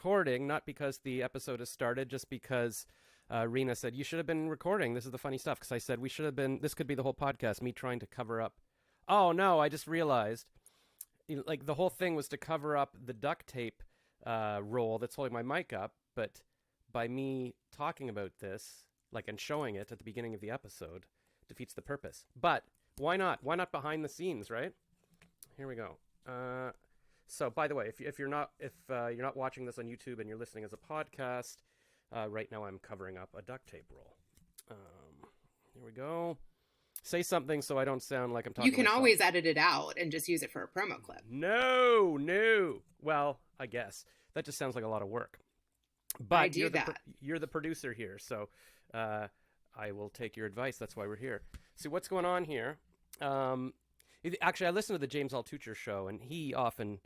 recording, not because the episode has started, just because Reena said, you should have been recording. This is the funny stuff. Because I said, this could be the whole podcast, me trying to cover up. Oh, no, I just realized, like, the whole thing was to cover up the duct tape roll that's holding my mic up. But by me talking about this, like, and showing it at the beginning of the episode, defeats the purpose. But why not? Why not behind the scenes, right? Here we go. So, by the way, if you're not watching this on YouTube and you're listening as a podcast, right now I'm covering up a duct tape roll. Here we go. Say something so I don't sound like I'm talking. You can always edit it out and just use it for a promo clip. No. Well, I guess that just sounds like a lot of work. But you're the producer here, so I will take your advice. That's why we're here. See what's going on here. Actually, I listen to the James Altucher show, and he often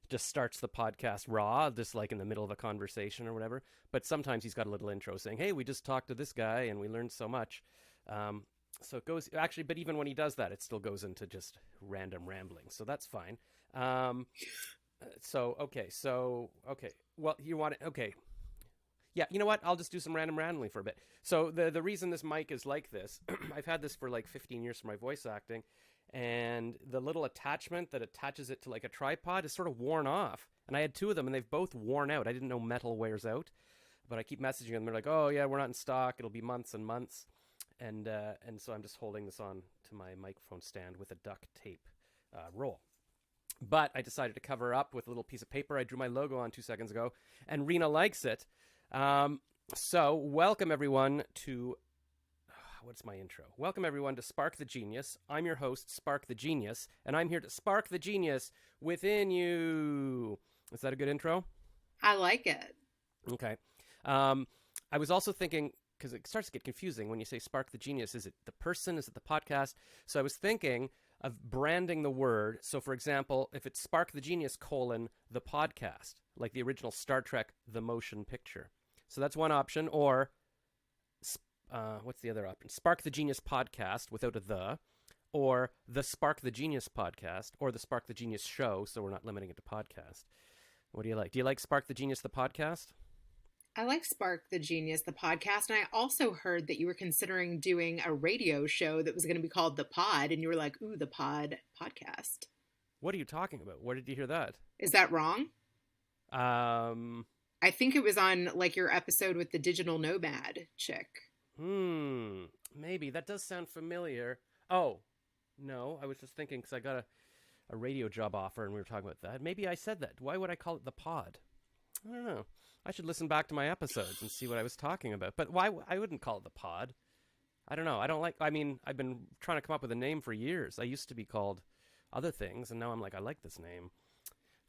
just starts the podcast raw, just like in the middle of a conversation or whatever. But sometimes he's got a little intro saying, hey, we just talked to this guy and we learned so much. So it goes, actually, but even when he does that, it still goes into just random rambling. So that's fine. Okay. Well, you want it? Okay. Yeah, you know what? I'll just do some random rambling for a bit. So the reason this mic is like this, I've had this for like 15 years for my voice acting. And the little attachment that attaches it to like a tripod is sort of worn off. And I had two of them and they've both worn out. I didn't know metal wears out, but I keep messaging them. They're like, oh yeah, we're not in stock. It'll be months and months. And so I'm just holding this on to my microphone stand with a duct tape roll. But I decided to cover up with a little piece of paper. I drew my logo on 2 seconds ago and Reena likes it. So welcome everyone to... What's my intro? Welcome, everyone, to Spark the Genius. I'm your host, Spark the Genius, and I'm here to spark the genius within you. Is that a good intro? I like it. Okay. I was also thinking, because it starts to get confusing when you say spark the genius, is it the person? Is it the podcast? So I was thinking of branding the word. So, for example, if it's Spark the Genius, the podcast, like the original Star Trek, the motion picture. So that's one option, or... what's the other option? Spark the Genius podcast without a the, or the Spark the Genius podcast, or the Spark the Genius show, so we're not limiting it to podcast. What do you like? Do you like Spark the Genius, the podcast? I like Spark the Genius, the podcast, and I also heard that you were considering doing a radio show that was going to be called The Pod, and you were like, ooh, The Pod podcast. What are you talking about? Where did you hear that? Is that wrong? I think it was on, like, your episode with the digital nomad chick. Maybe. That does sound familiar. Oh, no, I was just thinking because I got a radio job offer and we were talking about that. Maybe I said that. Why would I call it The Pod? I don't know. I should listen back to my episodes and see what I was talking about. But why? I wouldn't call it The Pod. I don't know. I've been trying to come up with a name for years. I used to be called other things, and now I'm like, I like this name.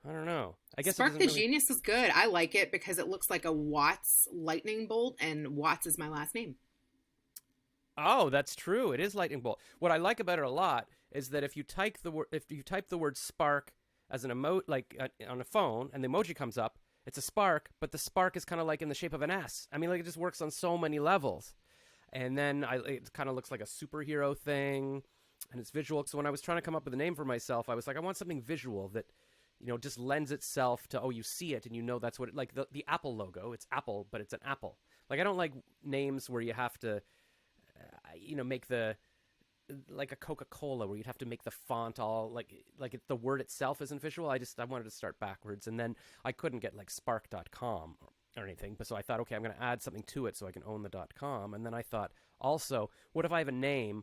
I don't know. I guess Spark the Genius is good. I like it because it looks like a Watts lightning bolt, and Watts is my last name. Oh, that's true. It is lightning bolt. What I like about it a lot is that if you type the word spark as an emote, like on a phone, and the emoji comes up, it's a spark, but the spark is kind of like in the shape of an S. I mean, like it just works on so many levels. And then it kind of looks like a superhero thing, and it's visual. So when I was trying to come up with a name for myself, I was like, I want something visual that, you know, just lends itself to, oh, you see it and you know that's what it, like the Apple logo. It's Apple, but it's an apple. Like I don't like names where you have to, make like a Coca-Cola where you'd have to make the font all like the word itself isn't visual. I wanted to start backwards, and then I couldn't get like spark.com or anything. But so I thought, okay, I'm going to add something to it so I can own the .com. And then I thought also, what if I have a name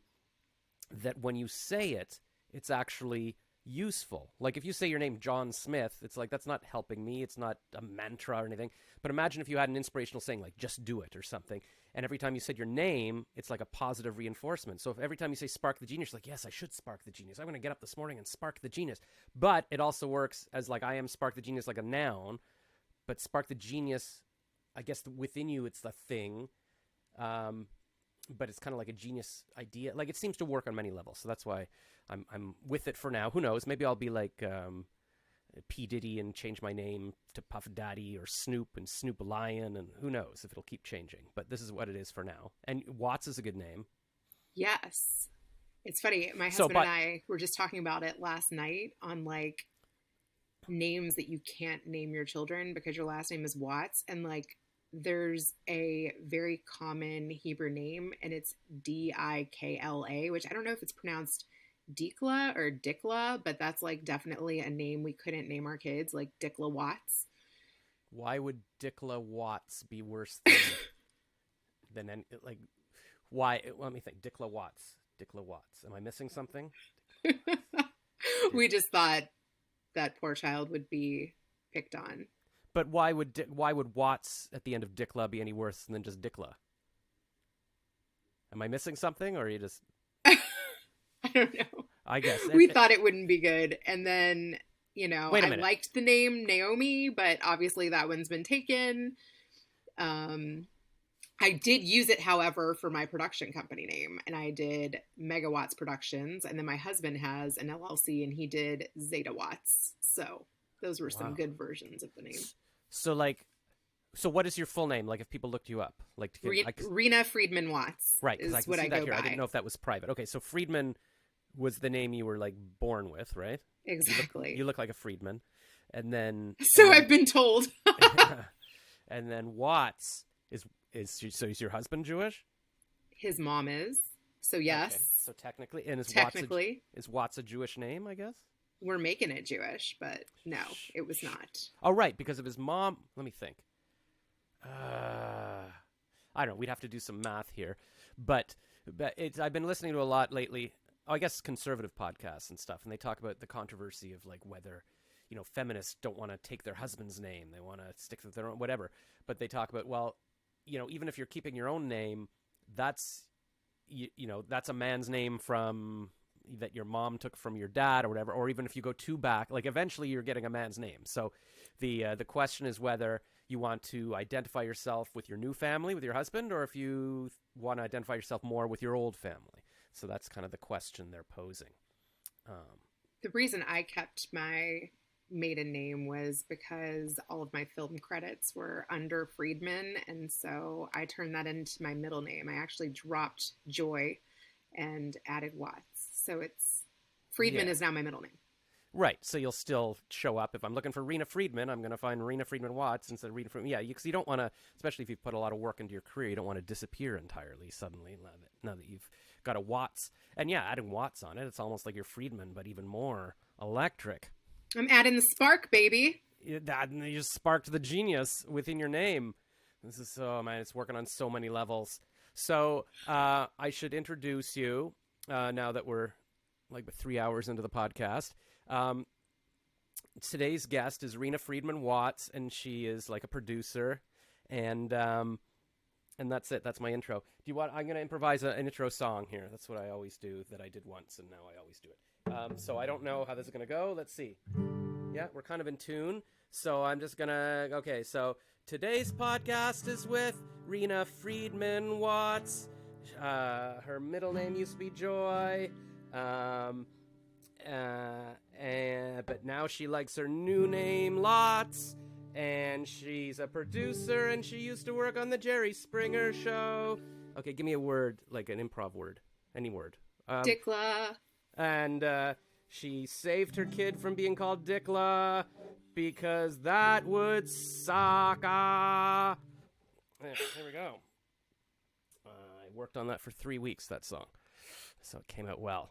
that when you say it, it's actually useful? Like if you say your name John Smith, it's like that's not helping me. It's not a mantra or anything. But imagine if you had an inspirational saying like just do it or something, and every time you said your name, it's like a positive reinforcement. So if every time you say spark the genius, you're like, yes, I should spark the genius. I'm going to get up this morning and spark the genius. But it also works as like I am spark the genius, like a noun. But spark the genius, I guess within you it's the thing. But it's kind of like a genius idea. Like it seems to work on many levels. So that's why I'm with it for now. Who knows? Maybe I'll be like P. Diddy and change my name to Puff Daddy, or Snoop and Snoop Lion, and who knows if it'll keep changing. But this is what it is for now. And Watts is a good name. Yes. It's funny. My husband and I were just talking about it last night on like names that you can't name your children because your last name is Watts. And like, there's a very common Hebrew name, and it's Dikla, which I don't know if it's pronounced Dikla or Dikla, but that's like definitely a name we couldn't name our kids, like Dikla Watts. Why would Dikla Watts be worse than any, like, why? Let me think. Dikla Watts. Dikla Watts. Am I missing something? We just thought that poor child would be picked on. But why would Watts at the end of Dikla be any worse than just Dikla? Am I missing something, or are you just? I don't know. I guess We thought it wouldn't be good, and then Wait a I minute. liked the name Naomi, but obviously that one's been taken. I did use it, however, for my production company name, and I did Megawatts Productions, and then my husband has an LLC, and he did Zeta Watts. So those were some Wow. good versions of the name. So what is your full name? Like, if people looked you up, like Reena Friedman-Watts right? Because is I can what see I that go here. by. I didn't know if that was private. Okay, so Friedman was the name you were like born with, right? Exactly. You look like a Friedman, and then So I've been told. and then Watts is your husband Jewish? His mom is. So yes. Okay. So technically, and Technically, is Watts a Jewish name? I guess. we're making it Jewish, but no, it was not. Oh, right, because of his mom. Let me think. I don't know. We'd have to do some math here, but I've been listening to a lot lately. Oh, I guess conservative podcasts and stuff, and they talk about the controversy of like whether, feminists don't want to take their husband's name, they want to stick with their own whatever. But they talk about, well, even if you're keeping your own name, that's that's a man's name from that your mom took from your dad or whatever, or even if you go too back, like eventually you're getting a man's name. So the question is whether you want to identify yourself with your new family, with your husband, or if you want to identify yourself more with your old family. So that's kind of the question they're posing. The reason I kept my maiden name was because all of my film credits were under Friedman, and so I turned that into my middle name. I actually dropped Joy and added Watts. So it's Friedman is now my middle name. Right, so you'll still show up. If I'm looking for Reena Friedman, I'm going to find Reena Friedman-Watts instead of Reena Friedman. Yeah, because you don't want to, especially if you've put a lot of work into your career, you don't want to disappear entirely suddenly now that you've got a Watts. And yeah, adding Watts on it, it's almost like your Friedman, but even more electric. I'm adding the spark, baby. You just sparked the genius within your name. This is man, it's working on so many levels. So I should introduce you now that we're like 3 hours into the podcast. Today's guest is Reena Friedman-Watts, and she is like a producer, and that's it. That's my intro. I'm going to improvise an intro song here. That's what I always do. That I did once, and now I always do it. So I don't know how this is going to go. Let's see. Yeah, we're kind of in tune. So I'm just going to... Okay, so today's podcast is with Reena Friedman-Watts. Her middle name used to be Joy. But now she likes her new name lots. And she's a producer, and she used to work on the Jerry Springer Show. Okay, give me a word, like an improv word. Any word. Dikla. And she saved her kid from being called Dikla because that would suck. Yeah, there we go. I worked on that for 3 weeks, that song. So it came out well.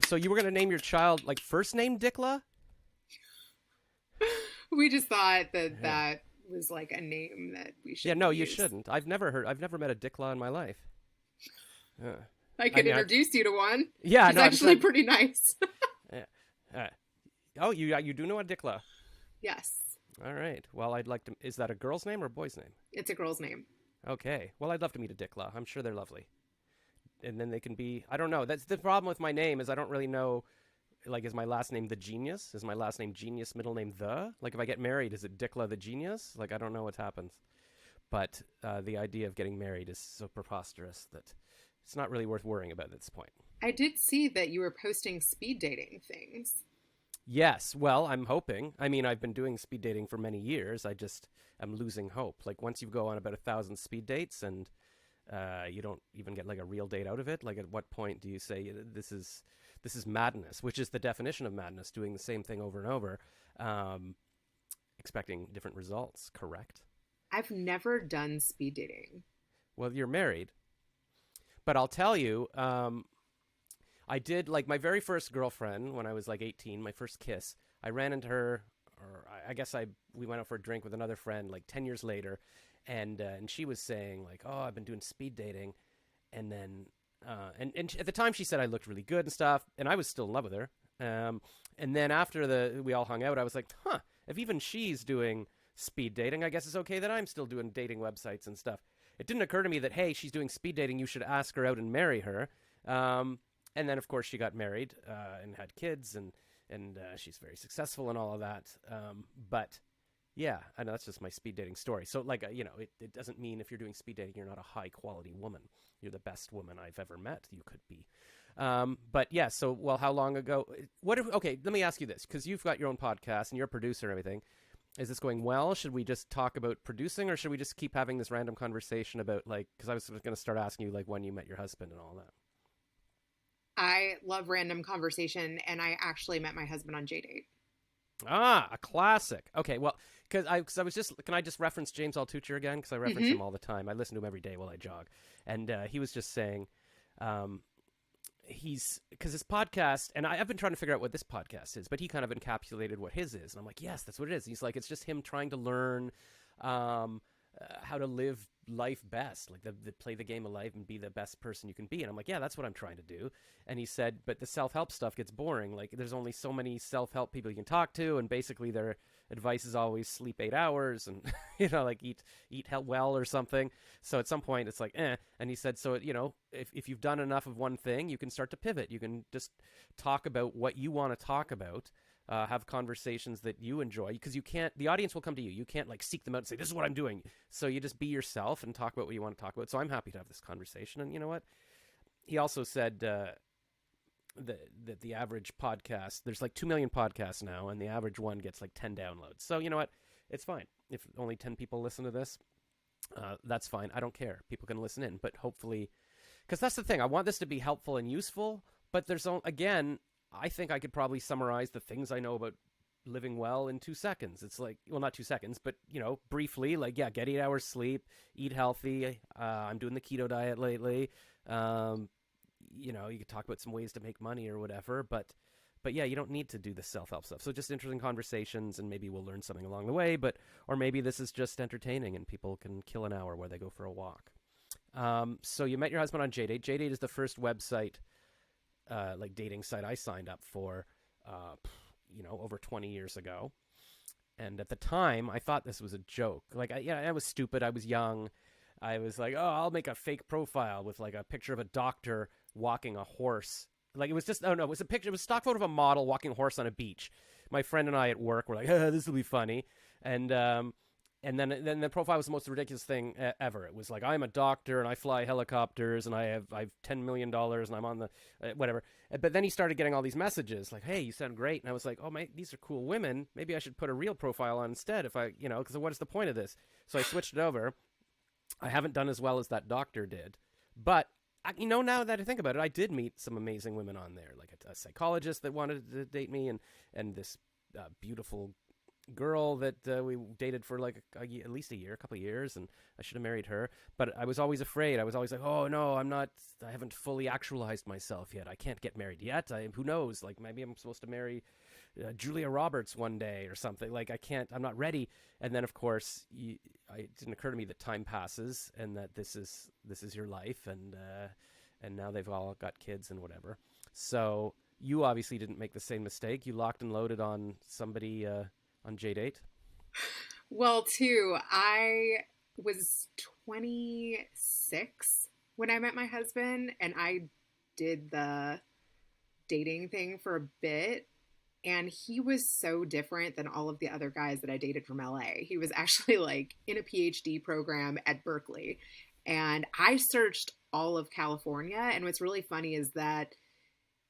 So you were going to name your child, like, first name Dikla? We just thought that was like a name that we should. Yeah, no, use. you shouldn't. I've never met a Dikla in my life. I could introduce you to one. Yeah, it's actually pretty nice. Yeah. Oh, you do know a Dikla? Yes. All right. Well, I'd like to. Is that a girl's name or a boy's name? It's a girl's name. Okay. Well, I'd love to meet a Dikla. I'm sure they're lovely. And then they can be. I don't know. That's the problem with my name is I don't really know. Like, is my last name the Genius? Is my last name Genius, middle name the? Like, if I get married, is it Dikla the Genius? Like, I don't know what happens. But the idea of getting married is so preposterous that it's not really worth worrying about at this point. I did see that you were posting speed dating things. Yes. Well, I'm hoping. I mean, I've been doing speed dating for many years. I just am losing hope. Like, once you go on about 1,000 speed dates and you don't even get like a real date out of it, like, at what point do you say this is madness, which is the definition of madness, doing the same thing over and over. um, expecting different results. Correct? I've never done speed dating. Well, you're married, but I'll tell you, I did like my very first girlfriend when I was like 18, my first kiss. I ran into her, or I guess I we went out for a drink with another friend like 10 years later, and she was saying like, "Oh, I've been doing speed dating," and then and at the time she said I looked really good and stuff, and I was still in love with her. And then after we all hung out, I was like, "Huh, if even she's doing speed dating, I guess it's okay that I'm still doing dating websites and stuff." It didn't occur to me that hey, she's doing speed dating, you should ask her out and marry her. And then of course she got married and had kids, and she's very successful and all of that. But yeah, I know that's just my speed dating story. So like it doesn't mean if you're doing speed dating you're not a high quality woman. You're the best woman I've ever met. You could be. But yeah, so well, how long ago? Okay, let me ask you this, because you've got your own podcast and you're a producer and everything. Is this going well? Should we just talk about producing, or should we just keep having this random conversation about like? Because I was going to start asking you like when you met your husband and all that. I love random conversation, and I actually met my husband on JDate. Ah, a classic. Okay, well, because I was just, can I just reference James Altucher again? Because I reference him all the time. I listen to him every day while I jog, and he was just saying, um, because his podcast, and I've been trying to figure out what this podcast is, but he kind of encapsulated what his is, and I'm like, yes, that's what it is. He's like, it's just him trying to learn, how to live life best, like the play the game of life and be the best person you can be. And I'm like, yeah, that's what I'm trying to do. And he said, but the self-help stuff gets boring. Like there's only so many self-help people you can talk to, and basically their advice is always sleep 8 hours and like eat well or something. So at some point it's like and he said, so if you've done enough of one thing, you can start to pivot. You can just talk about what you want to talk about, have conversations that you enjoy, because the audience will come to you. You can't like seek them out and say, this is what I'm doing. So you just be yourself and talk about what you want to talk about. So I'm happy to have this conversation. And you know what? He also said that the average podcast, there's like 2 million podcasts now, and the average one gets like 10 downloads. So you know what? It's fine. If only 10 people listen to this, that's fine. I don't care. People can listen in, but hopefully, because that's the thing. I want this to be helpful and useful, but again, I think I could probably summarize the things I know about living well in 2 seconds. It's like, well, not 2 seconds, but, briefly, like, yeah, get 8 hours sleep, eat healthy. I'm doing the keto diet lately. You could talk about some ways to make money or whatever, but yeah, you don't need to do the self-help stuff. So just interesting conversations, and maybe we'll learn something along the way, or maybe this is just entertaining and people can kill an hour where they go for a walk. So you met your husband on JDate. JDate is the first website, like dating site I signed up for, over 20 years ago. And at the time, I thought this was a joke. Like, I was stupid. I was young. I was like, oh, I'll make a fake profile with like a picture of a doctor walking a horse. Like it was just, oh no, it was a picture. It was a stock photo of a model walking a horse on a beach. My friend and I at work were like, this will be funny. And then the profile was the most ridiculous thing ever. It was like, I'm a doctor and I fly helicopters and I have $10 million and I'm on the whatever. But then he started getting all these messages like, hey, you sound great. And I was like, oh, these are cool women. Maybe I should put a real profile on instead because what is the point of this? So I switched it over. I haven't done as well as that doctor did. But, now that I think about it, I did meet some amazing women on there, like a psychologist that wanted to date me and this beautiful girl that we dated for like at least a couple of years, and I should have married her. But I was always afraid. I was always like, oh no, I haven't fully actualized myself yet. I can't get married yet. Who knows? Like maybe I'm supposed to marry Julia Roberts one day or something. Like I'm not ready. And then of course, it didn't occur to me that time passes and that this is your life, and now they've all got kids and whatever. So you obviously didn't make the same mistake. You locked and loaded on somebody on JDate. Well, too, I was 26 when I met my husband, and I did the dating thing for a bit. And he was so different than all of the other guys that I dated from LA. He was actually like in a PhD program at Berkeley. And I searched all of California. And what's really funny is that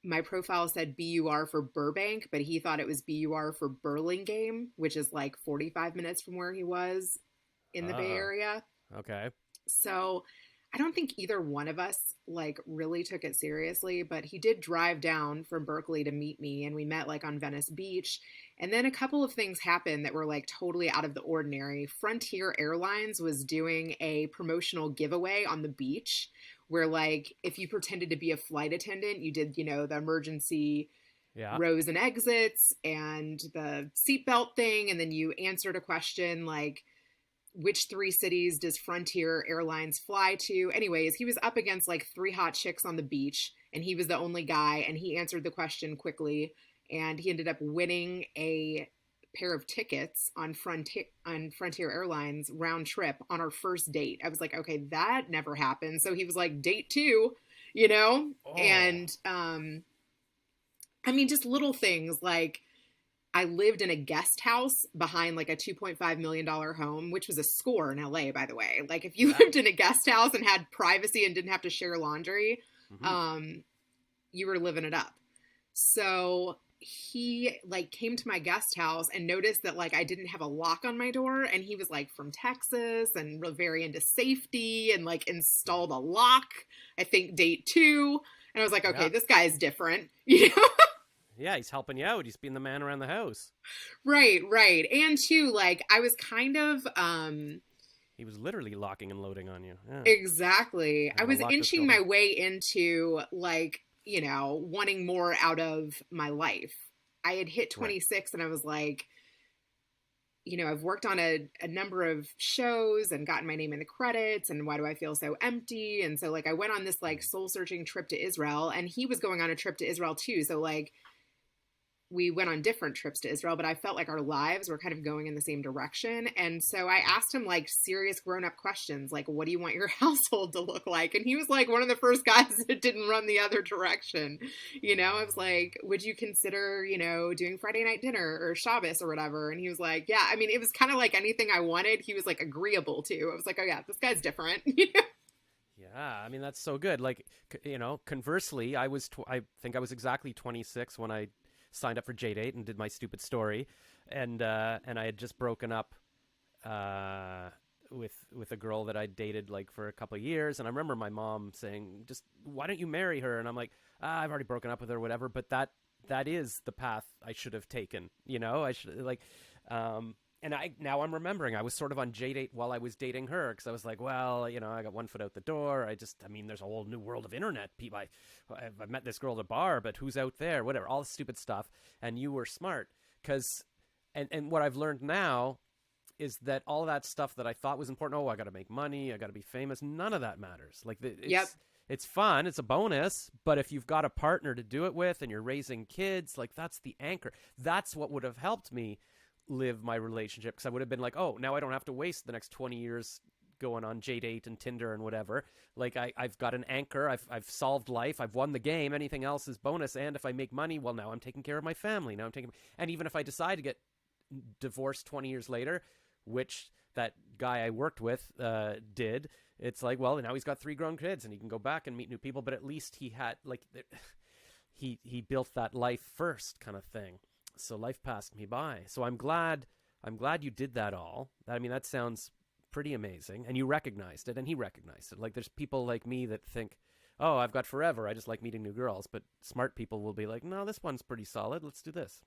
my profile said BUR for Burbank, but he thought it was BUR for Burlingame, which is like 45 minutes from where he was in the Bay Area. Okay. So I don't think either one of us like really took it seriously, but he did drive down from Berkeley to meet me, and we met like on Venice Beach. And then a couple of things happened that were like totally out of the ordinary. Frontier Airlines was doing a promotional giveaway on the beach where like if you pretended to be a flight attendant, you did, the emergency Yeah. rows and exits and the seatbelt thing, and then you answered a question like which three cities does Frontier Airlines fly to? Anyways, he was up against like three hot chicks on the beach, and he was the only guy, and he answered the question quickly, and he ended up winning a pair of tickets on Frontier Airlines round trip on our first date. I was like, okay, that never happened. So he was like, date two, Oh, and I mean, just little things like I lived in a guest house behind like a $2.5 million home, which was a score in LA, by the way. Like if you yeah. lived in a guest house and had privacy and didn't have to share laundry, Hmm. um, you were living it up. So he like came to my guest house and noticed that like I didn't have a lock on my door, and he was like from Texas and very into safety and like installed a lock. I think date two. And I was like, okay, Yeah. this guy is different, you know? Yeah, he's helping you out. He's being the man around the house. Right, right. And too, like I was kind of He was literally locking and loading on you. Yeah. exactly. I'm I gonna was lock this inching girl my down. way into like, wanting more out of my life. I had hit Right. 26 and I was like, I've worked on a number of shows and gotten my name in the credits, and why do I feel so empty? And so like I went on this like soul searching trip to Israel, and he was going on a trip to Israel too. So like we went on different trips to Israel, but I felt like our lives were kind of going in the same direction. And so I asked him like serious grown up questions, like, what do you want your household to look like? And he was like one of the first guys that didn't run the other direction. I was like, would you consider, doing Friday night dinner or Shabbos or whatever? And he was like, yeah, I mean, it was kind of like anything I wanted. He was like agreeable to. I was like, oh yeah, this guy's different. Yeah, I mean that's so good. Like, conversely, I think I was exactly 26 when I signed up for J-Date and did my stupid story, and I had just broken up uh, with a girl that I dated like for a couple of years, and I remember my mom saying, "Just why don't you marry her?" And I'm like, I've already broken up with her, whatever. But that is the path I should have taken. I should like. And I'm remembering I was sort of on J-Date while I was dating her because I was like, well, I got one foot out the door. I mean, there's a whole new world of internet. People, I met this girl at a bar, but who's out there? Whatever, all the stupid stuff. And you were smart because, and what I've learned now is that all that stuff that I thought was important. Oh, I got to make money. I got to be famous. None of that matters. Like Yep. it's fun. It's a bonus. But if you've got a partner to do it with and you're raising kids, like that's the anchor. That's what would have helped me live my relationship because I would have been like, oh, now I don't have to waste the next 20 years going on J-Date and Tinder and whatever. Like I've got an anchor. I've solved life. I've won the game. Anything else is bonus. And if I make money, well, now I'm taking care of my family. And even if I decide to get divorced 20 years later, which that guy I worked with did, it's like, well, now he's got 3 grown kids and he can go back and meet new people. But at least he had like he built that life first kind of thing. So life passed me by. So I'm glad you did that all. I mean, that sounds pretty amazing. And you recognized it and he recognized it. Like there's people like me that think, oh, I've got forever. I just like meeting new girls. But smart people will be like, no, this one's pretty solid. Let's do this.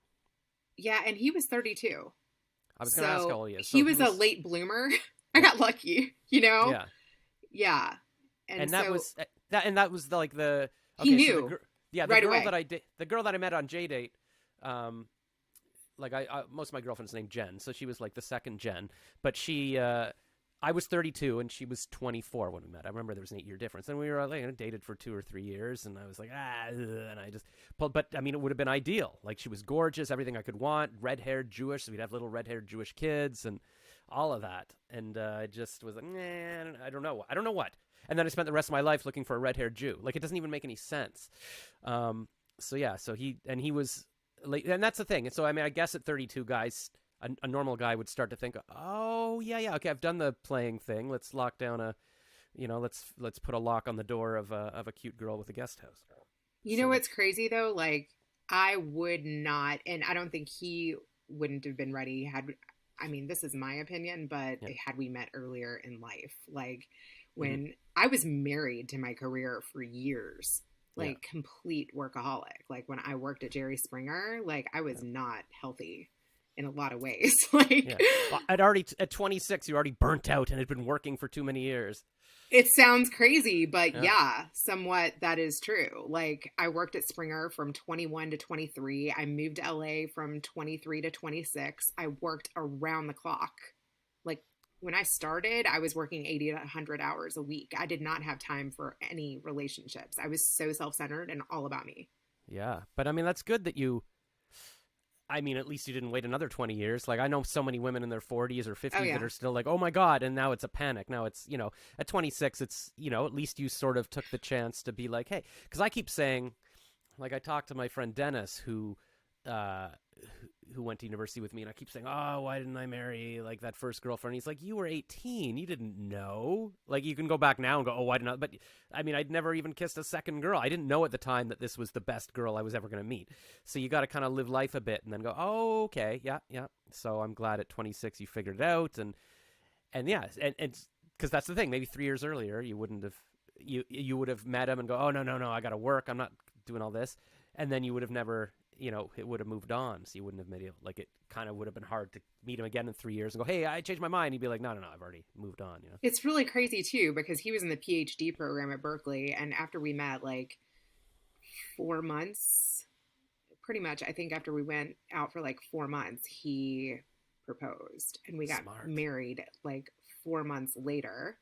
Yeah. And he was 32. I was going to ask how So old he is. he So he was a was, late bloomer. I yeah, got lucky. yeah. Yeah. And And that so was like the he okay. So knew the right girl away. that the girl that I met on J-Date, um, like most of my girlfriends named Jen, so she was like the second Jen. But I was 32 and she was 24 when we met. I remember there was an 8-year difference, and we were like dated for 2 or 3 years, and I was like and I just but I mean it would have been ideal. Like she was gorgeous, everything I could want, red-haired Jewish, so we'd have little red-haired Jewish kids and all of that. And I just was like, nah, I don't know what. And then I spent the rest of my life looking for a red-haired Jew. Like it doesn't even make any sense. So yeah, so he was late, and that's the thing. And so I mean, I guess at 32, guys, a normal guy would start to think, oh yeah, okay, I've done the playing thing. Let's lock down let's put a lock on the door of a cute girl with a guest house. You know So what's crazy though? Like I would not, and I don't think he wouldn't have been ready had, I mean, this is my opinion, but yeah, had we met earlier in life, like Hmm. when I was married to my career for years, Yeah. like complete workaholic. Like when I worked at Jerry Springer, like I was Yeah. not healthy in a lot of ways. Like Yeah. Well, I'd already at 26, you already burnt out and had been working for too many years. it sounds crazy, but Yeah. yeah, somewhat that is true. Like I worked at Springer from 21 to 23. I moved to LA from 23 to 26. I worked around the clock. Like when I started, I was working 80 to 100 hours a week. I did not have time for any relationships. I was so self-centered and all about me. Yeah. But I mean, that's good that you. I mean, at least you didn't wait another 20 years. Like, I know so many women in their 40s or Oh 50s that yeah. are still like, oh my God. And now it's a panic. Now it's, at 26, it's, at least you sort of took the chance to be like, hey, because I keep saying, like, I talked to my friend Dennis, uh, who went to university with me, and I keep saying, "Oh, why didn't I marry like that first girlfriend?" He's like, "You were 18, you didn't know." Like, you can go back now and go, "Oh, why didn't I?" But I mean, I'd never even kissed a second girl. I didn't know at the time that this was the best girl I was ever going to meet. So you got to kind of live life a bit, and then go, "Oh, okay, yeah, yeah." So I'm glad at 26 you figured it out, and yeah, and because that's the thing. Maybe 3 years earlier, you wouldn't have. You would have met him and go, "Oh, no, no, no, I got to work. I'm not doing all this," and then you would have never, it would have moved on. So you wouldn't have made it, like, it kind of would have been hard to meet him again in 3 years and go, "Hey, I changed my mind." He'd be like, "No, no, no, I've already moved on." It's really crazy too because he was in the PhD program at Berkeley, and after we met, like 4 months, pretty much, I think after we went out for like 4 months, he proposed, and we got Smart. married like 4 months later.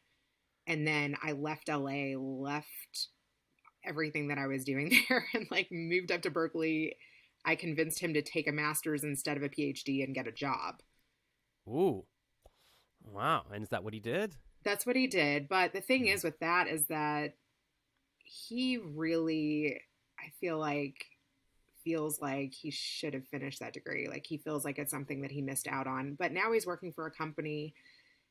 And then I left LA, left everything that I was doing there, and like moved up to Berkeley. I convinced him to take a master's instead of a PhD and get a job. Ooh, wow. And is that what he did? That's what he did. But the thing Yeah. is with that is that he really, I feel like, feels like he should have finished that degree. Like he feels like it's something that he missed out on. But now he's working for a company.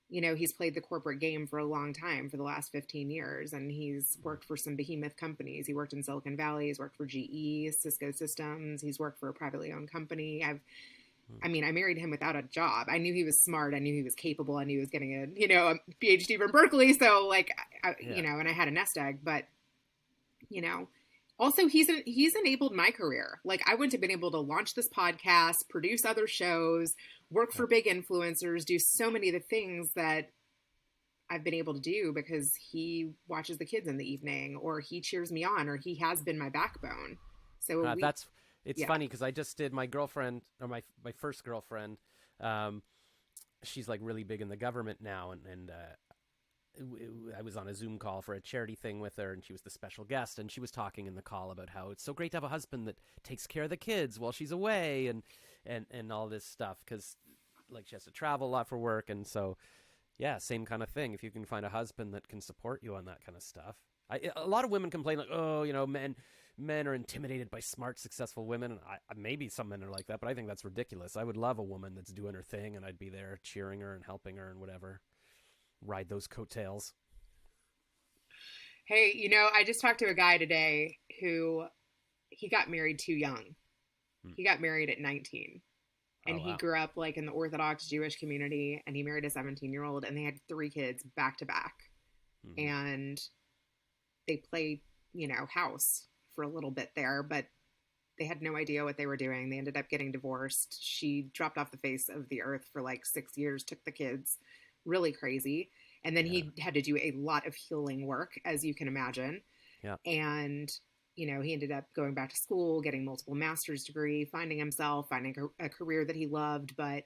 He's played the corporate game for a long time, for the last 15 years, and he's worked for some behemoth companies. He worked in Silicon Valley. He's worked for GE, Cisco Systems. He's worked for a privately owned company. I mean, I married him without a job. I knew he was smart. I knew he was capable. I knew he was getting a PhD from Berkeley. So like, Yeah. and I had a nest egg, but you know, also he's enabled my career. Like I wouldn't have been able to launch this podcast, produce other shows, work Yeah. for big influencers, do so many of the things that I've been able to do because he watches the kids in the evening, or he cheers me on, or he has been my backbone. So That's it's yeah. funny because I just did my girlfriend, or my first girlfriend. Um, she's like really big in the government now, and I was on a Zoom call for a charity thing with her, and she was the special guest, and she was talking in the call about how it's so great to have a husband that takes care of the kids while she's away, and all this stuff, because like she has to travel a lot for work, and so yeah, same kind of thing. If you can find a husband that can support you on that kind of stuff. A lot of women complain like, oh, men are intimidated by smart, successful women. And maybe some men are like that, but I think that's ridiculous. I would love a woman that's doing her thing, and I'd be there cheering her and helping her and whatever. Ride those coattails. Hey, I just talked to a guy today who he got married too young. Hmm. He got married at 19. Oh, And he wow. grew up like in the Orthodox Jewish community, and he married a 17-year-old, and they had three kids back to back. Mm-hmm. And they played, house for a little bit there, but they had no idea what they were doing. They ended up getting divorced. She dropped off the face of the earth for like 6 years, took the kids, really crazy. And then Yeah. he had to do a lot of healing work, as you can imagine. Yeah. And he ended up going back to school, getting multiple master's degree, finding himself, finding a career that he loved. But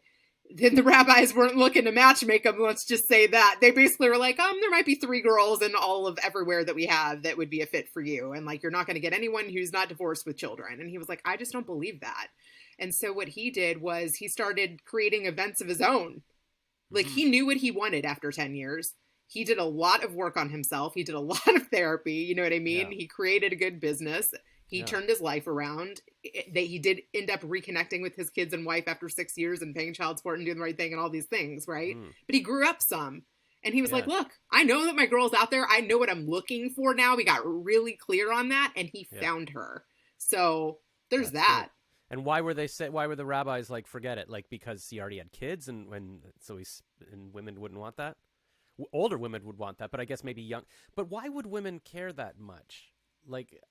then the rabbis weren't looking to matchmake him. Let's just say that. They basically were like, there might be three girls in all of everywhere that we have that would be a fit for you. And like, you're not going to get anyone who's not divorced with children. And he was like, I just don't believe that. And so what he did was he started creating events of his own. Like Mm-hmm. he knew what he wanted after 10 years. He did a lot of work on himself. He did a lot of therapy. You know what I mean? Yeah. He created a good business. He Yeah. turned his life around. He did end up reconnecting with his kids and wife after 6 years and paying child support and doing the right thing and all these things, right? Mm. But he grew up some. And he was like, Yeah. look, I know that my girl's out there. I know what I'm looking for now. We got really clear on that, and he Yeah. found her. So there's That's that. good. And why were the rabbis like, forget it? Like, because he already had kids, and women wouldn't want that? Older women would want that, but I guess maybe young. But why would women care that much? Like,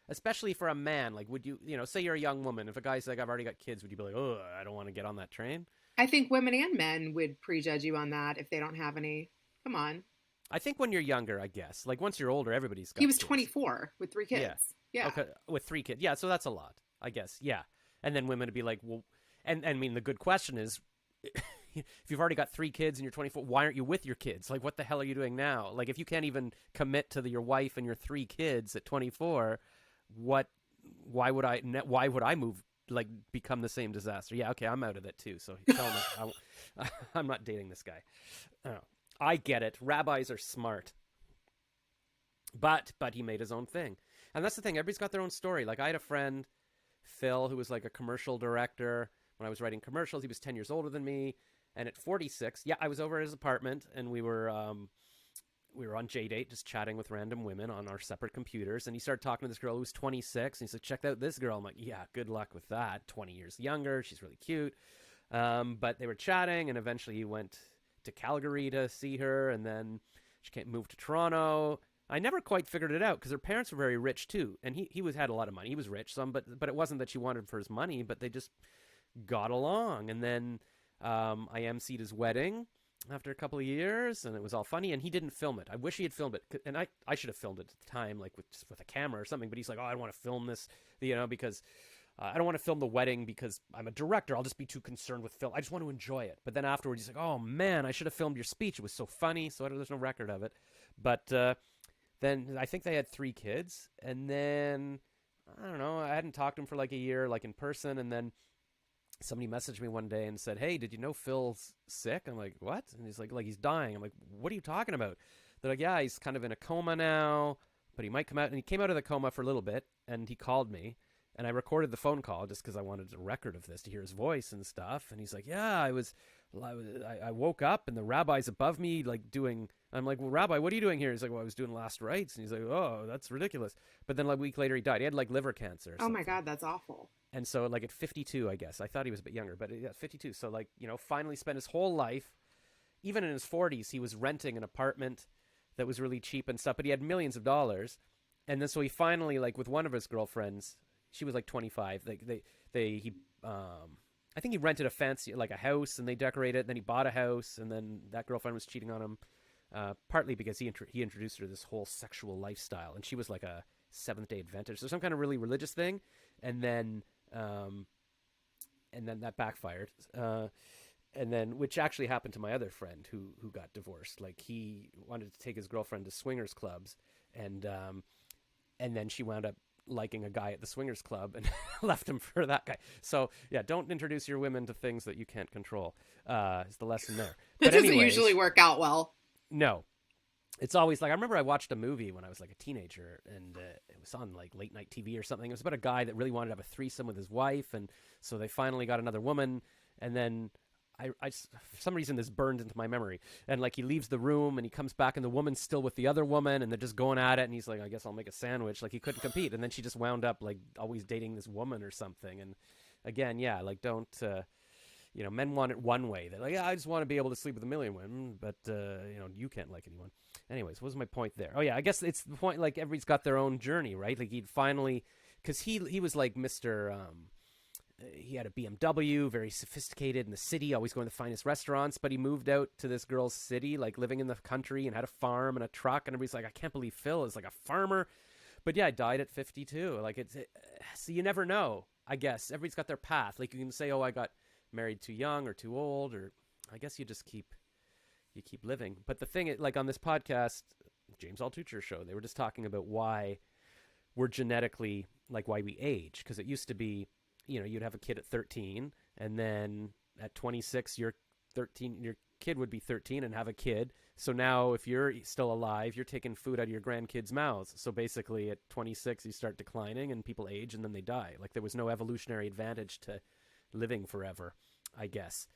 especially for a man. Like, would you, say you're a young woman. If a guy's like, I've already got kids, would you be like, oh, I don't want to get on that train? I think women and men would prejudge you on that if they don't have any. Come on. I think when you're younger, I guess. Like, once you're older, everybody's He got was kids. 24 with 3 Yeah. kids. Yeah. Okay. With 3 kids. Yeah. So that's a lot, I guess. Yeah. And then women would be like, well, and I mean, the good question is, if you've already got 3 kids and you're 24, why aren't you with your kids? Like, what the hell are you doing now? Like, if you can't even commit to your wife and your 3 kids at 24, why would I move, like, become the same disaster? Yeah. Okay. I'm out of it too. So tell him I'm not dating this guy. I get it. Rabbis are smart. But he made his own thing. And that's the thing. Everybody's got their own story. Like, I had a friend, Phil, who was like a commercial director when I was writing commercials. He was 10 years older than me. And at 46, I was over at his apartment, and we were on JDate, just chatting with random women on our separate computers. And he started talking to this girl who was 26. And he said, check out this girl. I'm like, yeah, good luck with that. 20 years younger. She's really cute. But they were chatting, and eventually he went to Calgary to see her. And then she moved to Toronto. I never quite figured it out because her parents were very rich too, and he had a lot of money. He was rich, but it wasn't that she wanted him for his money, but they just got along. And then I emceed his wedding after a couple of years, and it was all funny. And he didn't film it. I wish he had filmed it, and I should have filmed it at the time, like with a camera or something. But he's like, oh, I don't want to film this, because I don't want to film the wedding because I'm a director. I'll just be too concerned with film. I just want to enjoy it. But then afterwards, he's like, oh man, I should have filmed your speech. It was so funny. So there's no record of it, but. Then I think they had 3 kids, and then, I don't know, I hadn't talked to him for like a year, like in person, and then somebody messaged me one day and said, hey, did you know Phil's sick? I'm like, what? And he's like he's dying. I'm like, what are you talking about? They're like, yeah, he's kind of in a coma now, but he might come out. And he came out of the coma for a little bit, and he called me, and I recorded the phone call just because I wanted a record of this to hear his voice and stuff. And he's like, yeah, I woke up, and the rabbi's above me, like doing... I'm like, well, Rabbi, what are you doing here? He's like, well, I was doing last rites. And he's like, oh, that's ridiculous. But then like a week later, he died. He had like liver cancer. Oh my God, that's awful. And so like at 52, I guess. I thought he was a bit younger, but yeah, 52. So like, finally spent his whole life, even in his 40s, he was renting an apartment that was really cheap and stuff, but he had millions of dollars. And then so he finally, like with one of his girlfriends, she was like 25. I think he rented a fancy, like a house, and they decorated it. And then he bought a house, and then that girlfriend was cheating on him. Partly because he introduced her to this whole sexual lifestyle, and she was like a Seventh-day Adventist, so some kind of really religious thing, and then that backfired, and then which actually happened to my other friend who got divorced. Like he wanted to take his girlfriend to swingers clubs, and then she wound up liking a guy at the swingers club and left him for that guy. So yeah, don't introduce your women to things that you can't control. Is the lesson there? But it doesn't usually work out well. No, it's always like, I remember I watched a movie when I was like a teenager, and it was on like late night TV or something. It was about a guy that really wanted to have a threesome with his wife, and so they finally got another woman, and then I for some reason this burned into my memory, and like he leaves the room and he comes back and the woman's still with the other woman, and they're just going at it, and he's like, I guess I'll make a sandwich. Like he couldn't compete, and then she just wound up like always dating this woman or something. And again, yeah, like don't men want it one way. They're like, yeah, I just want to be able to sleep with a million women, but you can't like anyone. Anyways, what was my point there? Oh yeah, I guess it's the point, like everybody's got their own journey, right? Like he'd finally, because he was like Mr. He had a BMW, very sophisticated in the city, always going to the finest restaurants, but he moved out to this girl's city, like living in the country, and had a farm and a truck, and everybody's like, I can't believe Phil is like a farmer. But yeah, I died at 52. Like so you never know, I guess. Everybody's got their path. Like you can say, oh, I got married too young or too old, or I guess you just keep living. But the thing, like on this podcast, James Altucher show, they were just talking about why we're genetically, like why we age. Because it used to be, you'd have a kid at 13, and then at 26, your kid would be 13 and have a kid. So now if you're still alive, you're taking food out of your grandkids' mouths. So basically at 26, you start declining and people age and then they die. Like there was no evolutionary advantage to living forever, I guess.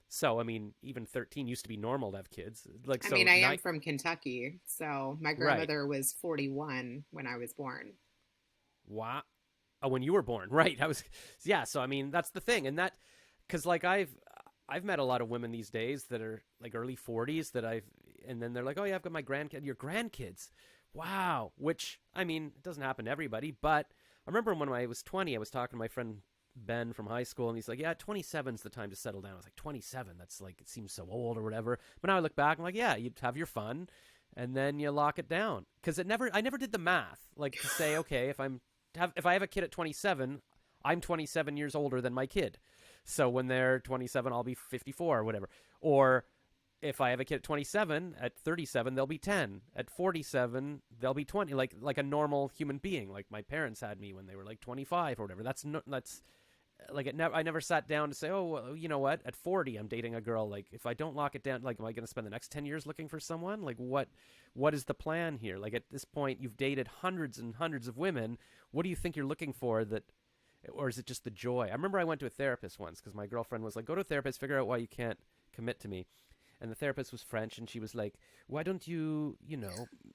So, I mean, even 13 used to be normal to have kids. Like, so I am from Kentucky, so my grandmother was 41 when I was born. Wow. Oh, when you were born, right? So I mean, that's the thing. And that, because like I've met a lot of women these days that are like early 40s and then they're like, oh yeah, I've got my grandkid. Your grandkids, wow. Which I mean, it doesn't happen to everybody, but I remember when I was 20, I was talking to my friend Ben from high school, and he's like, yeah, 27's the time to settle down. I was like, 27? That's like, it seems so old or whatever. But now I look back, I'm like, yeah, you'd have your fun, and then you lock it down. Because I never did the math, like to say, okay, if I have a kid at 27, I'm 27 years older than my kid. So when they're 27, I'll be 54 or whatever. Or if I have a kid at 27, at 37, they'll be 10. At 47, they'll be 20. Like a normal human being. Like my parents had me when they were like 25 or whatever. That's like I never sat down to say, oh, well, you know what? At 40, I'm dating a girl. Like if I don't lock it down, like am I going to spend the next 10 years looking for someone? Like what is the plan here? Like at this point, you've dated hundreds and hundreds of women. What do you think you're looking for that? Or is it just the joy? I remember I went to a therapist once because my girlfriend was like, go to a therapist, figure out why you can't commit to me. And the therapist was French, and she was like, why don't you,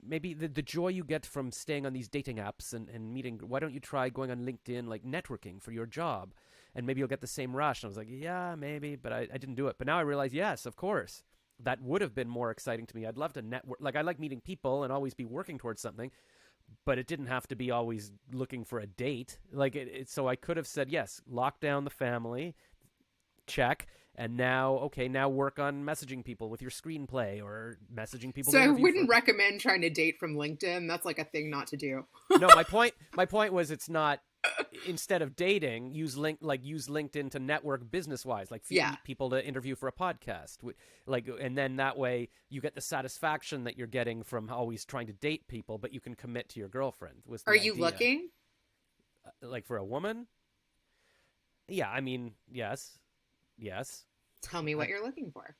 maybe the joy you get from staying on these dating apps and meeting, why don't you try going on LinkedIn, like networking for your job? And maybe you'll get the same rush. And I was like, yeah, maybe, but I didn't do it. But now I realize, yes, of course, that would have been more exciting to me. I'd love to network. Like I like meeting people and always be working towards something. But it didn't have to be always looking for a date. Like so I could have said, yes, lock down the family, check. And now work on messaging people with your screenplay or messaging people. So I wouldn't recommend trying to date from LinkedIn. That's like a thing not to do. No, my point was it's not. Instead of dating, use LinkedIn to network business wise, like people to interview for a podcast, and then that way you get the satisfaction that you're getting from always trying to date people, but you can commit to your girlfriend. Are you looking? Like for a woman? Yeah, I mean, yes. Tell me what you're looking for.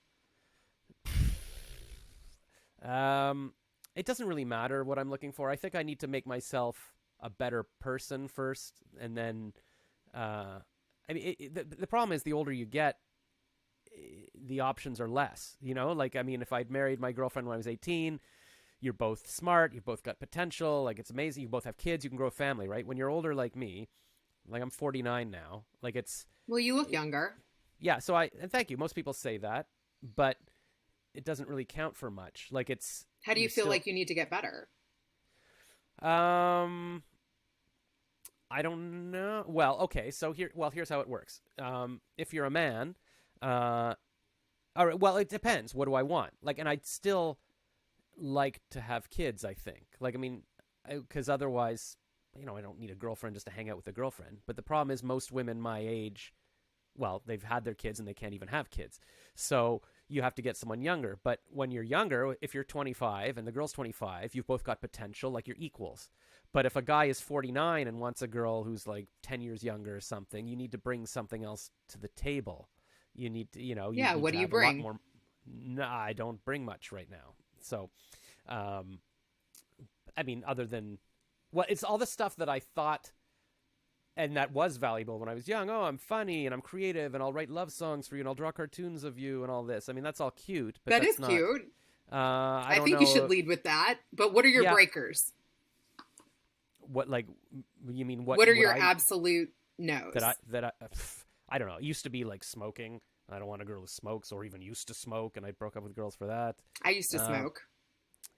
It doesn't really matter what I'm looking for. I think I need to make myself a better person first, and then I mean the problem is the older you get, the options are less, like I mean if I'd married my girlfriend when I was 18, you're both smart, you've both got potential, like it's amazing, you both have kids, you can grow a family, right? When you're older like me, like I'm 49 now, like well, you look younger. Yeah, so and thank you, most people say that, but it doesn't really count for much. Like how do you feel like you need to get better? I don't know. Well, okay. So here's how it works. If you're a man, all right. Well, it depends. What do I want? Like, and I'd still like to have kids. I think. Like, I mean, because otherwise, I don't need a girlfriend just to hang out with a girlfriend. But the problem is, most women my age, well, they've had their kids and they can't even have kids. So you have to get someone younger. But when you're younger, if you're 25 and the girl's 25, you've both got potential, like you're equals. But if a guy is 49 and wants a girl who's like 10 years younger or something, you need to bring something else to the table. You need to, yeah, what do you bring? No, I don't bring much right now. So, I mean, other than, well, it's all the stuff that I thought and that was valuable when I was young. Oh, I'm funny and I'm creative and I'll write love songs for you and I'll draw cartoons of you and all this. I mean, that's all cute. But that that's is not, cute. I think you should lead with that. But what are your breakers? What, like, you mean what? What are your absolute no's? I don't know. It used to be like smoking. I don't want a girl who smokes or even used to smoke, and I broke up with girls for that. I used to smoke.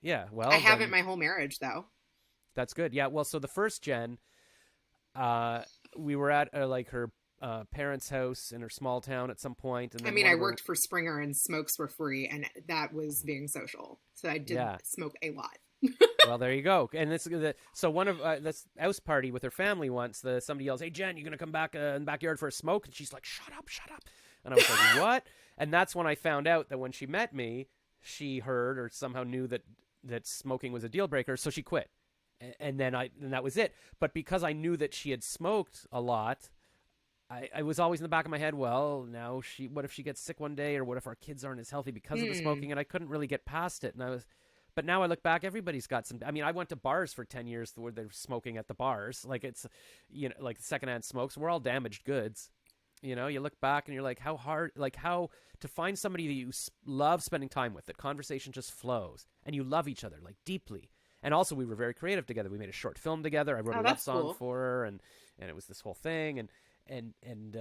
Yeah, well, I haven't my whole marriage though. That's good. Yeah, well, so the first gen, we were at like her parents' house in her small town at some point. And then I worked for Springer and smokes were free, and that was being social. So I did smoke a lot. Well, there you go. And so one of this house party with her family once, somebody yells, "Hey, Jen, you gonna come back in the backyard for a smoke?" And she's like, "Shut up." And I was like, "What?" And that's when I found out that when she met me, she heard or somehow knew that smoking was a deal breaker, so she quit. And then that was it. But because I knew that she had smoked a lot, I was always in the back of my head, well, now what if she gets sick one day, or what if our kids aren't as healthy because of the smoking? And I couldn't really get past it. But now I look back, everybody's got some. I mean, I went to bars for 10 years where they're smoking at the bars. Like it's, like secondhand smokes. We're all damaged goods. You look back and you're like, how to find somebody that you love spending time with, that conversation just flows and you love each other like deeply. And also we were very creative together. We made a short film together. I wrote a love song for her and it was this whole thing. And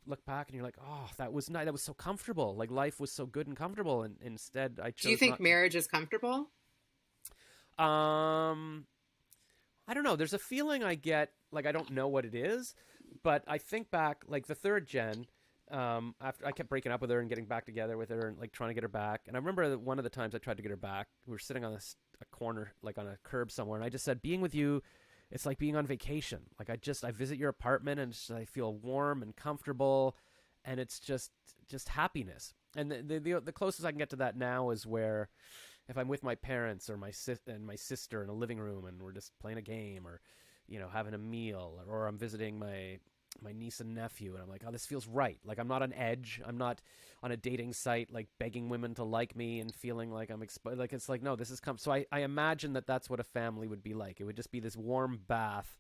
look back and you're like, oh, that was nice. That was so comfortable. Like life was so good and comfortable. And instead I Do you chose think not to. marriage is comfortable? Um, I don't know. There's a feeling I get, like I don't know what it is, but I think back, like the third gen. After I kept breaking up with her and getting back together with her and like trying to get her back, and I remember that one of the times I tried to get her back, we were sitting on a corner, like on a curb somewhere, and I just said, "Being with you, it's like being on vacation. Like I visit your apartment and I feel warm and comfortable, and it's just happiness." And the closest I can get to that now is where if I'm with my parents or my sister in a living room and we're just playing a game or having a meal, or I'm visiting my niece and nephew and I'm like, oh, this feels right. Like I'm not on edge. I'm not on a dating site like begging women to like me and feeling like I'm like it's like, no, this is so I imagine that that's what a family would be like. It would just be this warm bath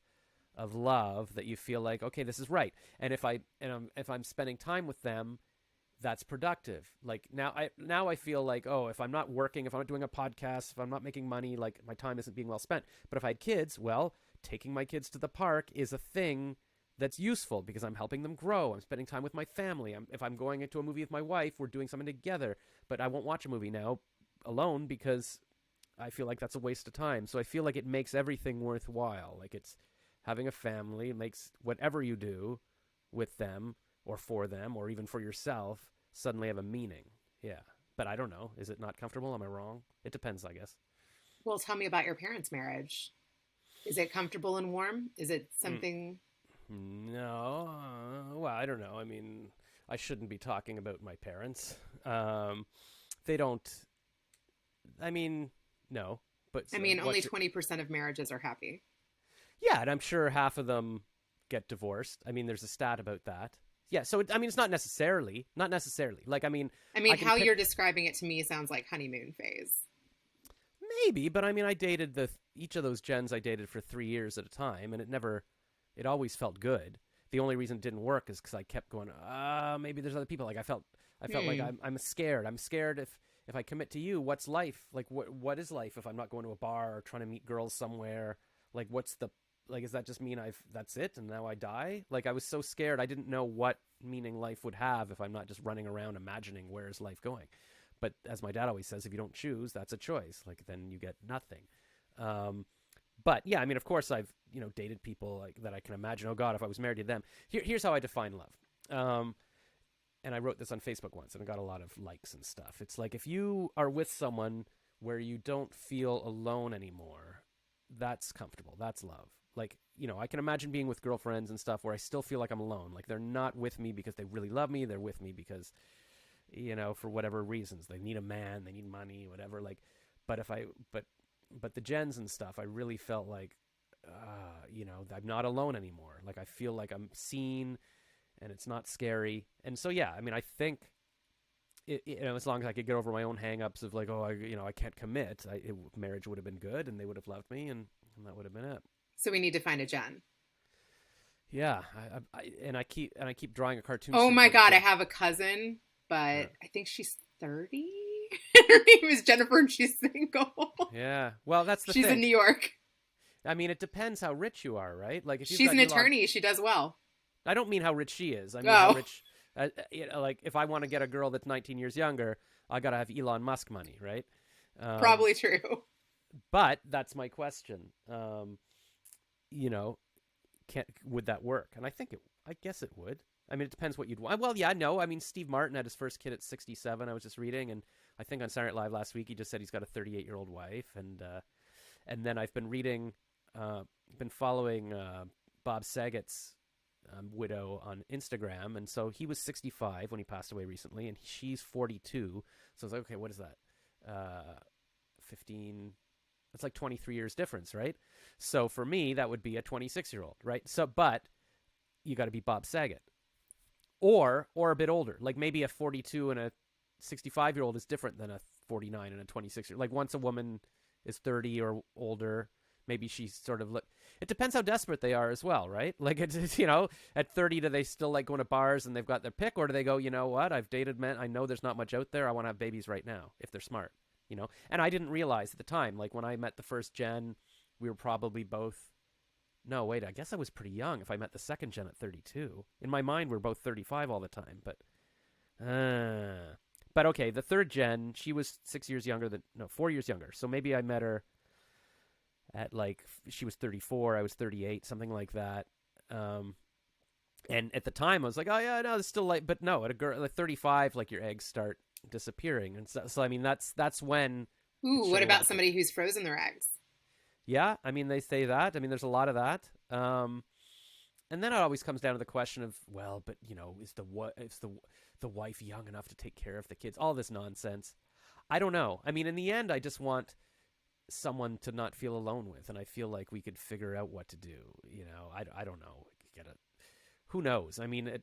of love that you feel like, okay, this is right. And if I'm spending time with them, that's productive. Like now I feel like, oh, if I'm not working, if I'm not doing a podcast, if I'm not making money, like my time isn't being well spent. But if I had kids, well, taking my kids to the park is a thing that's useful because I'm helping them grow. I'm spending time with my family. If I'm going into a movie with my wife, we're doing something together. But I won't watch a movie now alone because I feel like that's a waste of time. So I feel like it makes everything worthwhile. Like it's having a family, it makes whatever you do with them or for them or even for yourself suddenly have a meaning. Yeah. But I don't know. Is it not comfortable? Am I wrong? It depends, I guess. Well, tell me about your parents' marriage. Is it comfortable and warm? Is it Mm. something? No. Well, I don't know. I mean, I shouldn't be talking about my parents. They don't. I mean, no. But I mean, only what's it? 20% of marriages are happy. Yeah, and I'm sure half of them get divorced. I mean, there's a stat about that. Yeah, so I mean, it's not necessarily. Like, I mean, I mean, I can how pick you're describing it to me sounds like honeymoon phase. maybe, but I mean, I dated each of those gens I dated for 3 years at a time, and it always felt good. The only reason it didn't work is because I kept going, maybe there's other people. Like I felt like Hmm. I'm scared. I'm scared if I commit to you, what's life? Like, what is life if I'm not going to a bar or trying to meet girls somewhere? Like, does that just mean that's it and now I die? Like, I was so scared. I didn't know what meaning life would have if I'm not just running around imagining where is life going. But as my dad always says, if you don't choose, that's a choice. Like, then you get nothing. Um, but yeah, I mean, of course, I've dated people like that I can imagine. Oh God, if I was married to them. Here's how I define love. And I wrote this on Facebook once, and I got a lot of likes and stuff. It's like if you are with someone where you don't feel alone anymore, that's comfortable. That's love. Like, I can imagine being with girlfriends and stuff where I still feel like I'm alone. Like they're not with me because they really love me. They're with me because, for whatever reasons, they need a man, they need money, whatever. Like, but if I, but the gens and stuff, I really felt like, I'm not alone anymore. Like I feel like I'm seen and it's not scary. And so, yeah, I mean, I think as long as I could get over my own hangups of like, oh, I can't commit, marriage would have been good and they would have loved me and that would have been it. So we need to find a Jen. Yeah. I keep drawing a cartoon Oh my sequence God, I of, have a cousin, but yeah. I think she's 30. Her name is Jennifer and she's single. Yeah. Well, that's the She's in thing. New York. I mean, it depends how rich you are, right? Like if you've She's got an Elon, attorney. She does well. I don't mean how rich she is. I mean how Oh, rich. Like if I want to get a girl that's 19 years younger, I gotta have Elon Musk money, right? Um, probably true. but that's my question. You know, would that work? And I guess it would. I mean, it depends what you'd want. Well, yeah, no. I mean, Steve Martin had his first kid at 67. I was just reading, and I think on Saturday Night Live last week he just said he's got a 38-year-old wife, and then I've been reading, been following Bob Saget's widow on Instagram, and so he was 65 when he passed away recently, and she's 42. So I was like, okay, what is that? 15. That's like 23 years difference, right? So for me, that would be a 26-year-old, right? So, but you got to be Bob Saget, or a bit older, like maybe a 42 and a 65-year-old is different than a 49 and a 26-year. Like once a woman is 30 or older, maybe she's sort of it depends how desperate they are as well, right? Like it's at 30, do they still like going to bars and they've got their pick, or do they go, you know what, I've dated men, I know there's not much out there, I want to have babies right now, if they're smart, And I didn't realize at the time, like when I met the first gen, we were probably both No, wait, I guess I was pretty young if I met the second gen at 32. In my mind, we're both 35 all the time, uh, but okay, the third gen, she was 6 years younger than, no, 4 years younger. So maybe I met her at like, she was 34, I was 38, something like that. Um, and at the time, I was like, oh yeah, no, it's still like, but no, at a girl at 35, like your eggs start disappearing, and so I mean, that's when it Ooh, what showed a about little bit. somebody who's frozen their eggs? Yeah, I mean, they say that. I mean, there's a lot of that. And then it always comes down to the question of, well, but is the wife young enough to take care of the kids? All this nonsense. I don't know. I mean, in the end, I just want someone to not feel alone with, and I feel like we could figure out what to do. I don't know. Get a Who knows? I mean,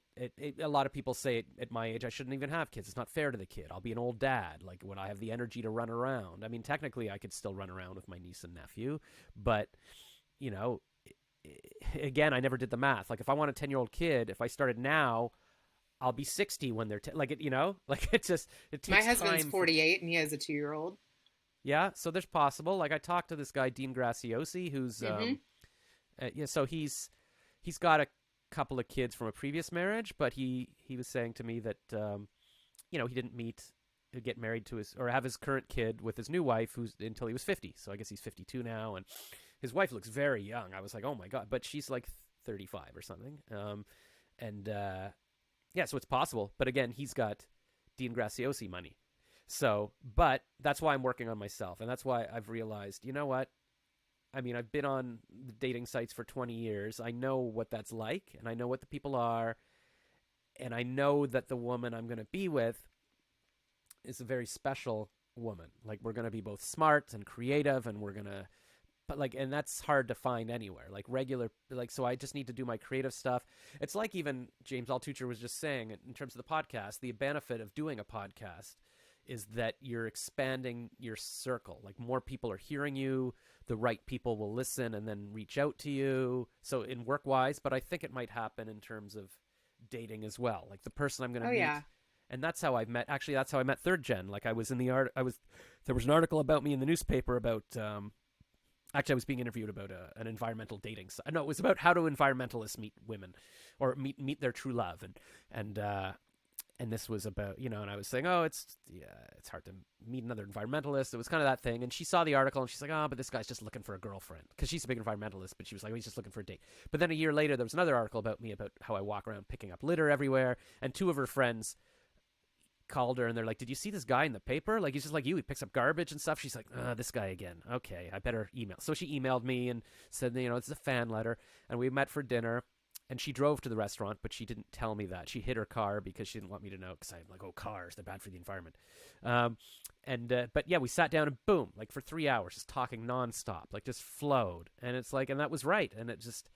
a lot of people say at my age I shouldn't even have kids. It's not fair to the kid. I'll be an old dad. Like, would I have the energy to run around? I mean, technically, I could still run around with my niece and nephew, but you know, again, I never did the math. Like, if I want a 10-year-old kid, if I started now, I'll be 60 when they're like it. Like it My takes husband's time for. 48 and he has a 2-year-old. Yeah, so there's possible. Like, I talked to this guy Dean Graciosi, who's Mm-hmm. yeah, so he's got a couple of kids from a previous marriage, but he was saying to me that he didn't get married to his or have his current kid with his new wife who's until he was 50. So I guess he's 52 now, and his wife looks very young. I was like, oh my god, but she's like 35 or something. And yeah, so it's possible. But again, he's got Dean Graciosi money. So, but that's why I'm working on myself, and that's why I've realized, you know what? I mean, I've been on the dating sites for 20 years. I know what that's like, and I know what the people are, and I know that the woman I'm going to be with is a very special woman. Like, we're going to be both smart and creative, and we're going to, but like, and that's hard to find anywhere. Like, so I just need to do my creative stuff. It's like even James Altucher was just saying in terms of the podcast, the benefit of doing a podcast is that you're expanding your circle. Like, more people are hearing you, the right people will listen and then reach out to you. So in work wise, but I think it might happen in terms of dating as well. Like, the person I'm going to Oh, meet, yeah. and that's how I met. Actually, that's how I met third gen. Like, I was in the art. There was an article about me in the newspaper about. Actually, I was being interviewed about an environmental dating site. No, it was about how do environmentalists meet women, or meet their true love, and this was about, and I was saying, oh, it's hard to meet another environmentalist. It was kind of that thing. And she saw the article and she's like, oh, but this guy's just looking for a girlfriend, because she's a big environmentalist. But she was like, oh, he's just looking for a date. But then a year later, there was another article about me, about how I walk around picking up litter everywhere. And two of her friends called her and they're like, did you see this guy in the paper? Like, he's just like you. He picks up garbage and stuff. She's like, this guy again. Okay, I better email. So she emailed me and said, it's a fan letter. And we met for dinner. And she drove to the restaurant, but she didn't tell me that. She hid her car because she didn't want me to know, because I'm like, oh, cars, they're bad for the environment. But yeah, we sat down and boom, like for 3 hours, just talking nonstop, like just flowed. And it's like, and that was right. And it just,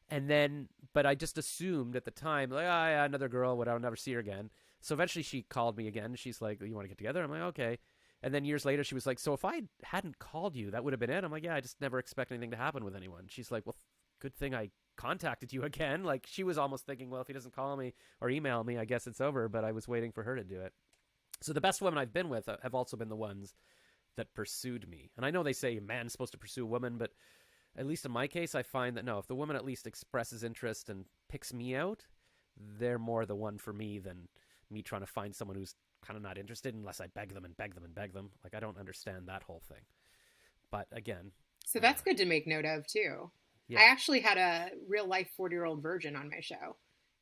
and then, but I just assumed at the time, like, oh, yeah, another girl, I'll never see her again. So eventually she called me again. She's like, you want to get together? I'm like, okay. And then years later, she was like, so if I hadn't called you, that would have been it? I'm like, yeah, I just never expect anything to happen with anyone. She's like, well, good thing I contacted you again. Like, she was almost thinking, well, if he doesn't call me or email me, I guess it's over. But I was waiting for her to do it. So the best women I've been with have also been the ones that pursued me. And I know they say a man's supposed to pursue a woman, but at least in my case, I find that no, if the woman at least expresses interest and picks me out, they're more the one for me than me trying to find someone who's kind of not interested unless I beg them and beg them and beg them. Like, I don't understand that whole thing. But again, So that's good to make note of, too. yeah. I actually had a real life 40-year-old virgin on my show.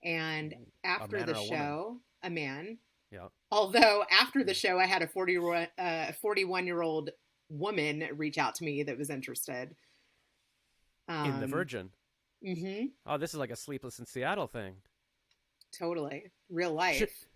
And after man the or a show, a man. Yeah. Although after the show, I had a 41-year-old woman reach out to me that was interested. In the Virgin. Mm-hmm. Oh, this is like a Sleepless in Seattle thing. Totally. Real life.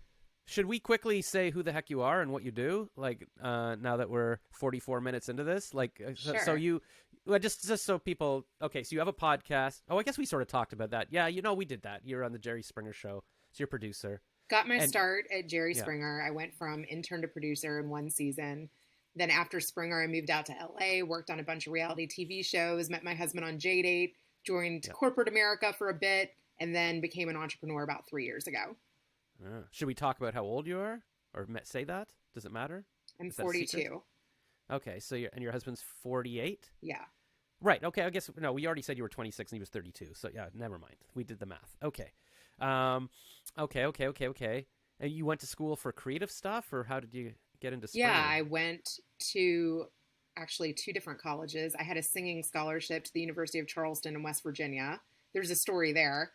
Should we quickly say who the heck you are and what you do? Like, now that we're 44 minutes into this, like, Sure. so you, well, just so people, okay, so you have a podcast. Oh, I guess we sort of talked about that. Yeah, we did that. You're on the Jerry Springer show. So you're a producer. Got my start at Jerry Yeah. Springer. I went from intern to producer in one season. Then after Springer, I moved out to LA, worked on a bunch of reality TV shows, met my husband on J-Date, joined corporate America for a bit, and then became an entrepreneur about 3 years ago. Should we talk about how old you are, or say that? Does it matter? I'm Is that a secret? 42. Okay, so your husband's 48. Yeah. Right. Okay. I guess no. We already said you were 26 and he was 32. So yeah, never mind. We did the math. Okay. Um. Okay. Okay. Okay. Okay. And you went to school for creative stuff, or how did you get into Yeah, Springer? I went to actually two different colleges. I had a singing scholarship to the University of Charleston in West Virginia. There's a story there.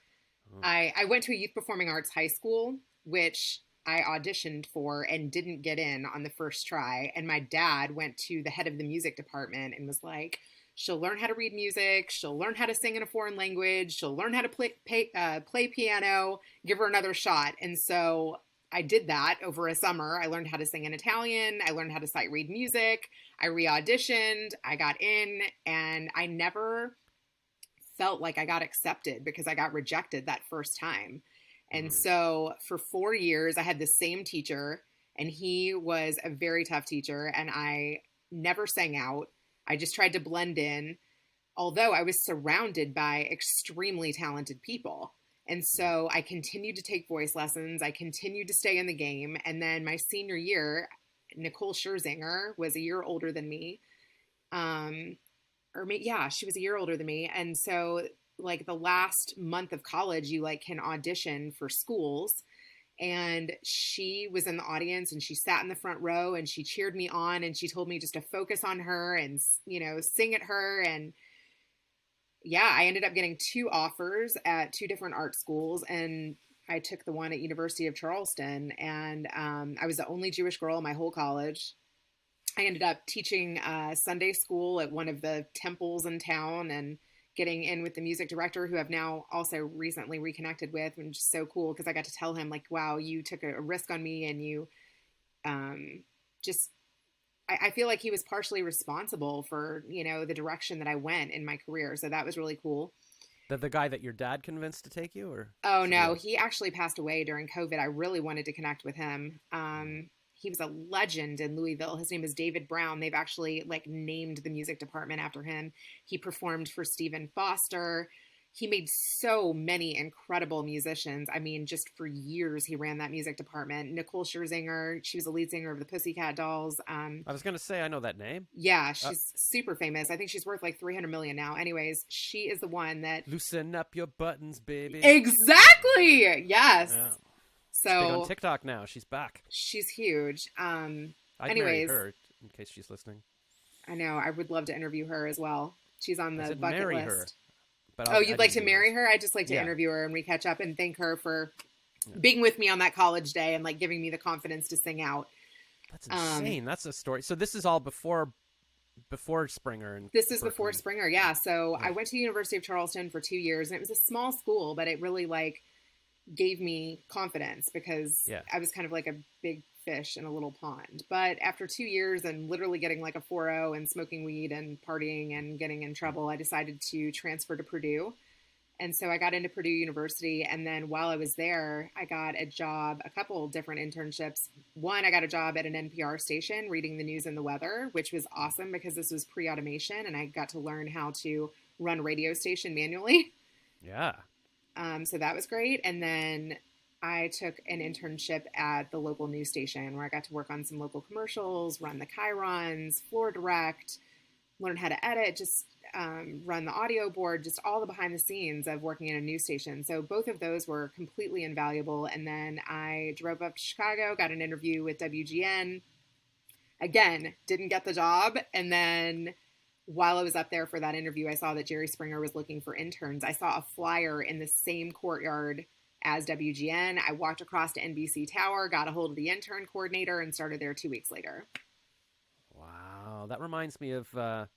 Oh. I went to a youth performing arts high school, which I auditioned for and didn't get in on the first try. And my dad went to the head of the music department and was like, she'll learn how to read music. She'll learn how to sing in a foreign language. She'll learn how to play piano. Give her another shot. And so I did that over a summer. I learned how to sing in Italian. I learned how to sight read music. I re auditioned. I got in, and I never felt like I got accepted because I got rejected that first time. And Mm. so for 4 years, I had the same teacher, and he was a very tough teacher. And I never sang out. I just tried to blend in, although I was surrounded by extremely talented people. And so I continued to take voice lessons. I continued to stay in the game. And then my senior year, Nicole Scherzinger was a year older than me. Um, yeah, she was a year older than me. And so like the last month of college, you like can audition for schools. And she was in the audience and she sat in the front row and she cheered me on and she told me just to focus on her and, sing at her. And yeah, I ended up getting two offers at two different art schools, and I took the one at University of Charleston. And I was the only Jewish girl in my whole college. I ended up teaching Sunday school at one of the temples in town and getting in with the music director, who I've now also recently reconnected with, and just so cool because I got to tell him like, wow, you took a risk on me, and you just I feel like he was partially responsible for, the direction that I went in my career. So that was really cool. The guy that your dad convinced to take you, or Oh somebody no, else? he actually passed away during COVID. I really wanted to connect with him. Mm. He was a legend in Louisville. His name is David Brown. They've actually like named the music department after him. He performed for Stephen Foster. He made so many incredible musicians. I mean, just for years he ran that music department. Nicole Scherzinger, she was the lead singer of the Pussycat Dolls. I was gonna say I know that name. Yeah, Uh, she's super famous. I think she's worth like 300 million now. Anyways, she is the one that Loosen up your buttons, baby. exactly. Yes. Yeah. She's big on So TikTok now. She's back. she's huge. I'd marry Anyways, her in case she's listening. I know I would love to interview her as well. She's on I the said bucket marry her, list. but Oh, I you'd like didn't to do marry this. her? I'd just like to Yeah. interview her and we catch up and thank her for Yeah. being with me on that college day and like giving me the confidence to sing out. That's Um, insane. That's a story. So this is all before Springer and this is before Berkeley. Springer, yeah. So I Oh, went to the University of Charleston for 2 years, and it was a small school, but it really like gave me confidence because yeah. I was kind of like a big fish in a little pond. But after 2 years and literally getting like a 4.0 and smoking weed and partying and getting in trouble, I decided to transfer to Purdue. And so I got into Purdue University. And then while I was there, I got a job, a couple different internships. One, I got a job at an NPR station reading the news and the weather, which was awesome because this was pre automation and I got to learn how to run a radio station manually. Yeah. So that was great. And then I took an internship at the local news station where I got to work on some local commercials, run the chyrons, floor direct, learn how to edit, just run the audio board, just all the behind the scenes of working in a news station. So both of those were completely invaluable. And then I drove up to Chicago, got an interview with WGN. Again, didn't get the job. And then while I was up there for that interview, I saw that Jerry Springer was looking for interns. I saw a flyer in the same courtyard as WGN. I walked across to NBC Tower, got a hold of the intern coordinator, and started there 2 weeks later. Wow. That reminds me of. Do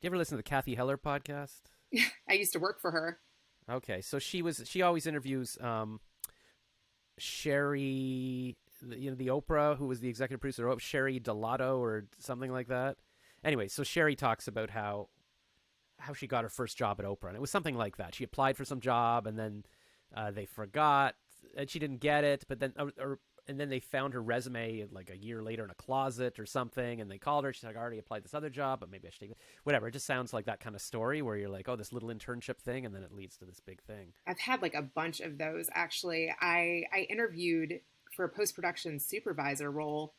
you ever listen to the Kathy Heller podcast? I used to work for her. Okay, so she always interviews Sherry, the Oprah, who was the executive producer, Sherry Delato or something like that. Anyway, so Sherry talks about how she got her first job at Oprah, and it was something like that. She applied for some job, and then they forgot, and she didn't get it. But then, and then they found her resume like a year later in a closet or something, and they called her. She's like, "I already applied this other job, but maybe I should take it." Whatever. It just sounds like that kind of story where you're like, "Oh, this little internship thing," and then it leads to this big thing. I've had like a bunch of those actually. I interviewed for a post production supervisor role.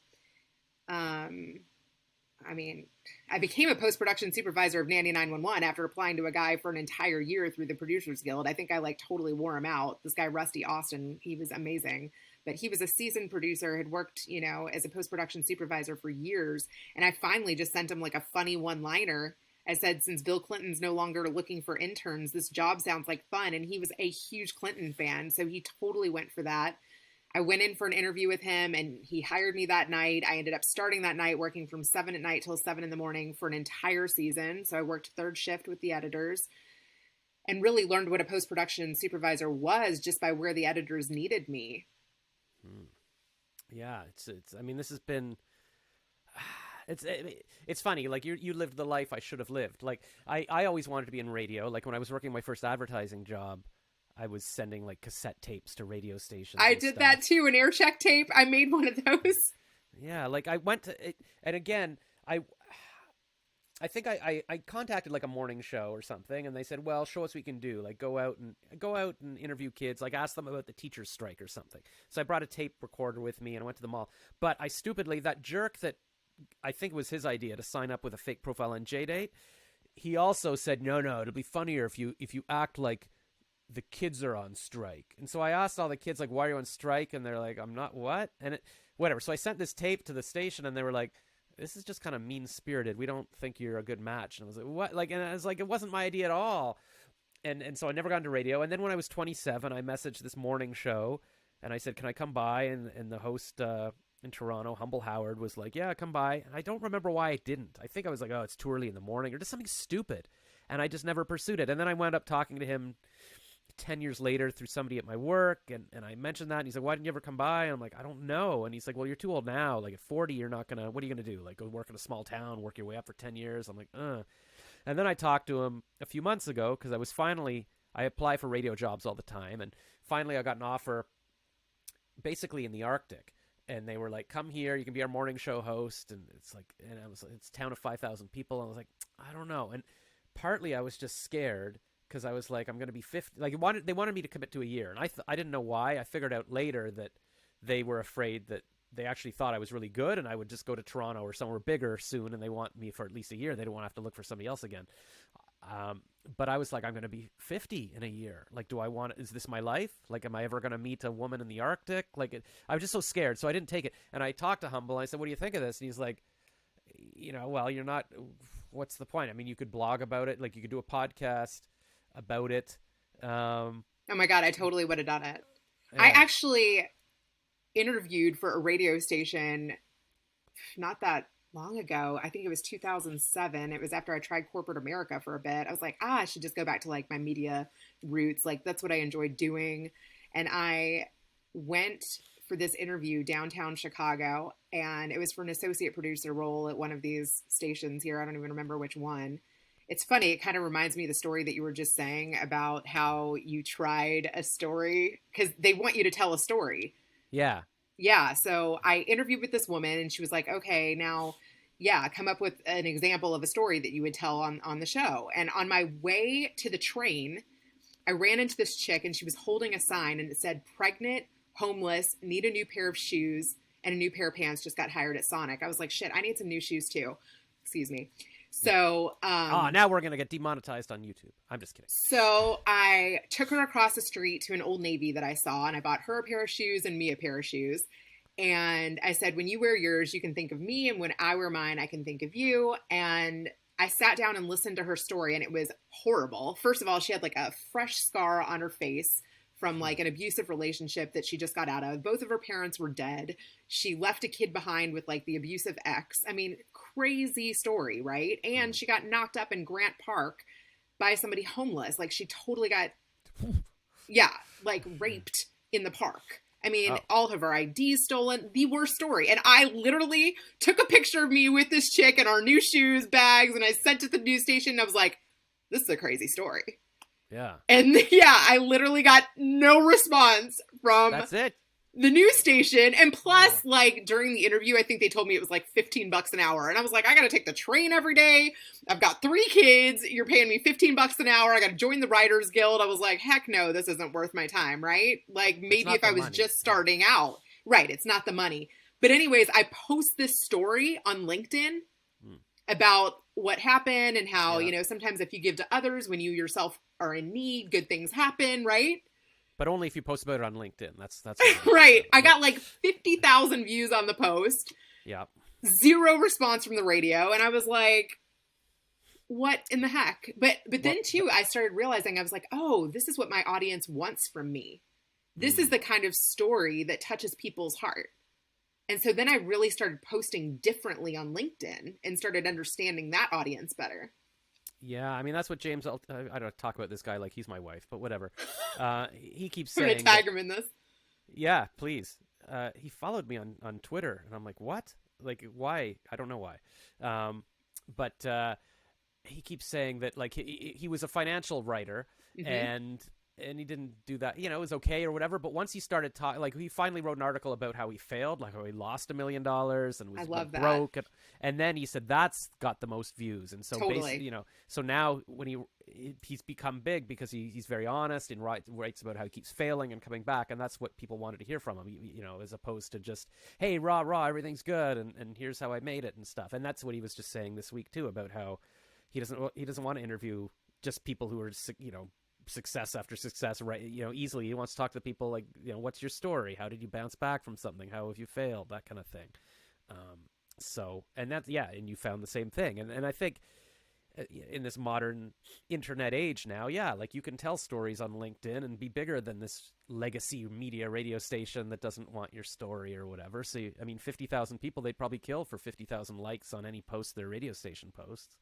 I mean, I became a post-production supervisor of Nanny 911 after applying to a guy for an entire year through the Producers Guild. I think I like totally wore him out. This guy, Rusty Austin, he was amazing. But he was a seasoned producer, had worked, you know, as a post-production supervisor for years. And I finally just sent him like a funny one-liner. I said, since Bill Clinton's no longer looking for interns, this job sounds like fun. And he was a huge Clinton fan, so he totally went for that. I went in for an interview with him and he hired me that night. I ended up starting that night, working from 7 at night till 7 in the morning for an entire season. So I worked third shift with the editors and really learned what a post-production supervisor was just by where the editors needed me. Yeah, it's. I mean, this has been. It's funny. Like you lived the life I should have lived. Like I always wanted to be in radio. Like when I was working my first advertising job, I was sending like cassette tapes to radio stations. I did that too, an air check tape. I made one of those. Yeah, like I went to it, and again, I think I contacted like a morning show or something, and they said, "Well, show us what you can do. Like go out and interview kids. Like ask them about the teachers' strike or something." So I brought a tape recorder with me and I went to the mall. But I stupidly, that jerk that I think it was his idea to sign up with a fake profile on JDate, he also said, "No, it'll be funnier if you act like the kids are on strike." And so I asked all the kids, like, "Why are you on strike?" And they're like, "I'm not what?" And whatever. So I sent this tape to the station, and they were like, "This is just kind of mean-spirited. We don't think you're a good match." And I was like, "What?" Like, and I was like, it wasn't my idea at all. And so I never got into radio. And then when I was 27, I messaged this morning show, and I said, "Can I come by?" And the host in Toronto, Humble Howard, was like, "Yeah, come by." And I don't remember why I didn't. I think I was like, "Oh, it's too early in the morning," or just something stupid. And I just never pursued it. And then I wound up talking to him 10 years later through somebody at my work, and I mentioned that, and he's like, "Why didn't you ever come by?" And I'm like, "I don't know." And he's like, "Well, you're too old now. Like at 40, you're not gonna, what are you gonna do? Like go work in a small town, work your way up for 10 years? I'm like, And then I talked to him a few months ago because I apply for radio jobs all the time, and finally I got an offer basically in the Arctic. And they were like, "Come here, you can be our morning show host." And it's like, it's a town of 5,000 people. And I was like, I don't know. And partly I was just scared because I was like, I'm going to be 50. Like they wanted me to commit to a year. And I didn't know why. I figured out later that they were afraid that they actually thought I was really good and I would just go to Toronto or somewhere bigger soon. And they want me for at least a year. They don't want to have to look for somebody else again. But I was like, I'm going to be 50 in a year. Like, is this my life? Like, am I ever going to meet a woman in the Arctic? Like, I was just so scared. So I didn't take it. And I talked to Humble. And I said, "What do you think of this?" And he's like, "Well, you're not, what's the point? I mean, you could blog about it. Like you could do a podcast about it." Oh my God, I totally would have done it. Yeah. I actually interviewed for a radio station not that long ago. I think it was 2007. It was after I tried corporate America for a bit. I was like, I should just go back to like my media roots. Like that's what I enjoyed doing. And I went for this interview downtown Chicago, and it was for an associate producer role at one of these stations here. I don't even remember which one. It's funny. It kind of reminds me of the story that you were just saying about how you tried a story because they want you to tell a story. Yeah. Yeah. So I interviewed with this woman and she was like, "Okay, now, yeah, come up with an example of a story that you would tell on the show." And on my way to the train, I ran into this chick and she was holding a sign and it said, "Pregnant, homeless, need a new pair of shoes and a new pair of pants, just got hired at Sonic." I was like, shit, I need some new shoes too. Excuse me. So, now we're going to get demonetized on YouTube. I'm just kidding. So I took her across the street to an Old Navy that I saw, and I bought her a pair of shoes and me a pair of shoes. And I said, "When you wear yours, you can think of me. And when I wear mine, I can think of you." And I sat down and listened to her story, and it was horrible. First of all, she had like a fresh scar on her face from like an abusive relationship that she just got out of. Both of her parents were dead. She left a kid behind with like the abusive ex. I mean, crazy story, right? And she got knocked up in Grant Park by somebody homeless. Like she totally got, like raped in the park. I mean, all of her IDs stolen, the worst story. And I literally took a picture of me with this chick and our new shoes, bags, and I sent it to the news station. And I was like, this is a crazy story. Yeah. And I literally got no response from That's it. the news station. And plus, like, during the interview, I think they told me it was like $15 an hour. And I was like, I got to take the train every day. I've got 3 kids. You're paying me $15 an hour. I got to join the Writers Guild. I was like, heck no, this isn't worth my time, right? Like, maybe if I was just starting out. Right, it's not the money. But anyways, I post this story on LinkedIn. about what happened and how, Yeah. sometimes if you give to others when you yourself are in need, good things happen, right? But only if you post about it on LinkedIn. That's what you Right. said. I Yeah. got like 50,000 views on the post, Yeah. zero response from the radio. And I was like, what in the heck? But Well, then too, I started realizing, I was like, oh, this is what my audience wants from me. This is mm, the kind of story that touches people's heart. And so then I really started posting differently on LinkedIn and started understanding that audience better. yeah. I mean, that's what James. I don't talk about this guy like he's my wife, but whatever. He keeps I'm gonna saying that. tag him in this. Yeah, please. He followed me on Twitter, and I'm like, what? Like, why? I don't know why. But he keeps saying that like he was a financial writer, Mm-hmm. and he didn't do that. You know, it was okay or whatever. But once he started talking, like he finally wrote an article about how he failed, like how he lost $1 million and I was love went that. broke, and then he said that's got the most views. And so basically, Totally. so now when he's become big because he's very honest and writes about how he keeps failing and coming back, and that's what people wanted to hear from him. As opposed to just hey rah rah everything's good and here's how I made it and stuff. And that's what he was just saying this week too about how he doesn't want to interview just people who are success after success, right? Easily. He wants to talk to people like, what's your story? How did you bounce back from something? How have you failed? That kind of thing. And that's, yeah, and you found the same thing. And I think in this modern internet age now, yeah, like you can tell stories on LinkedIn and be bigger than this legacy media radio station that doesn't want your story or whatever. So, 50,000 people, they'd probably kill for 50,000 likes on any post their radio station posts.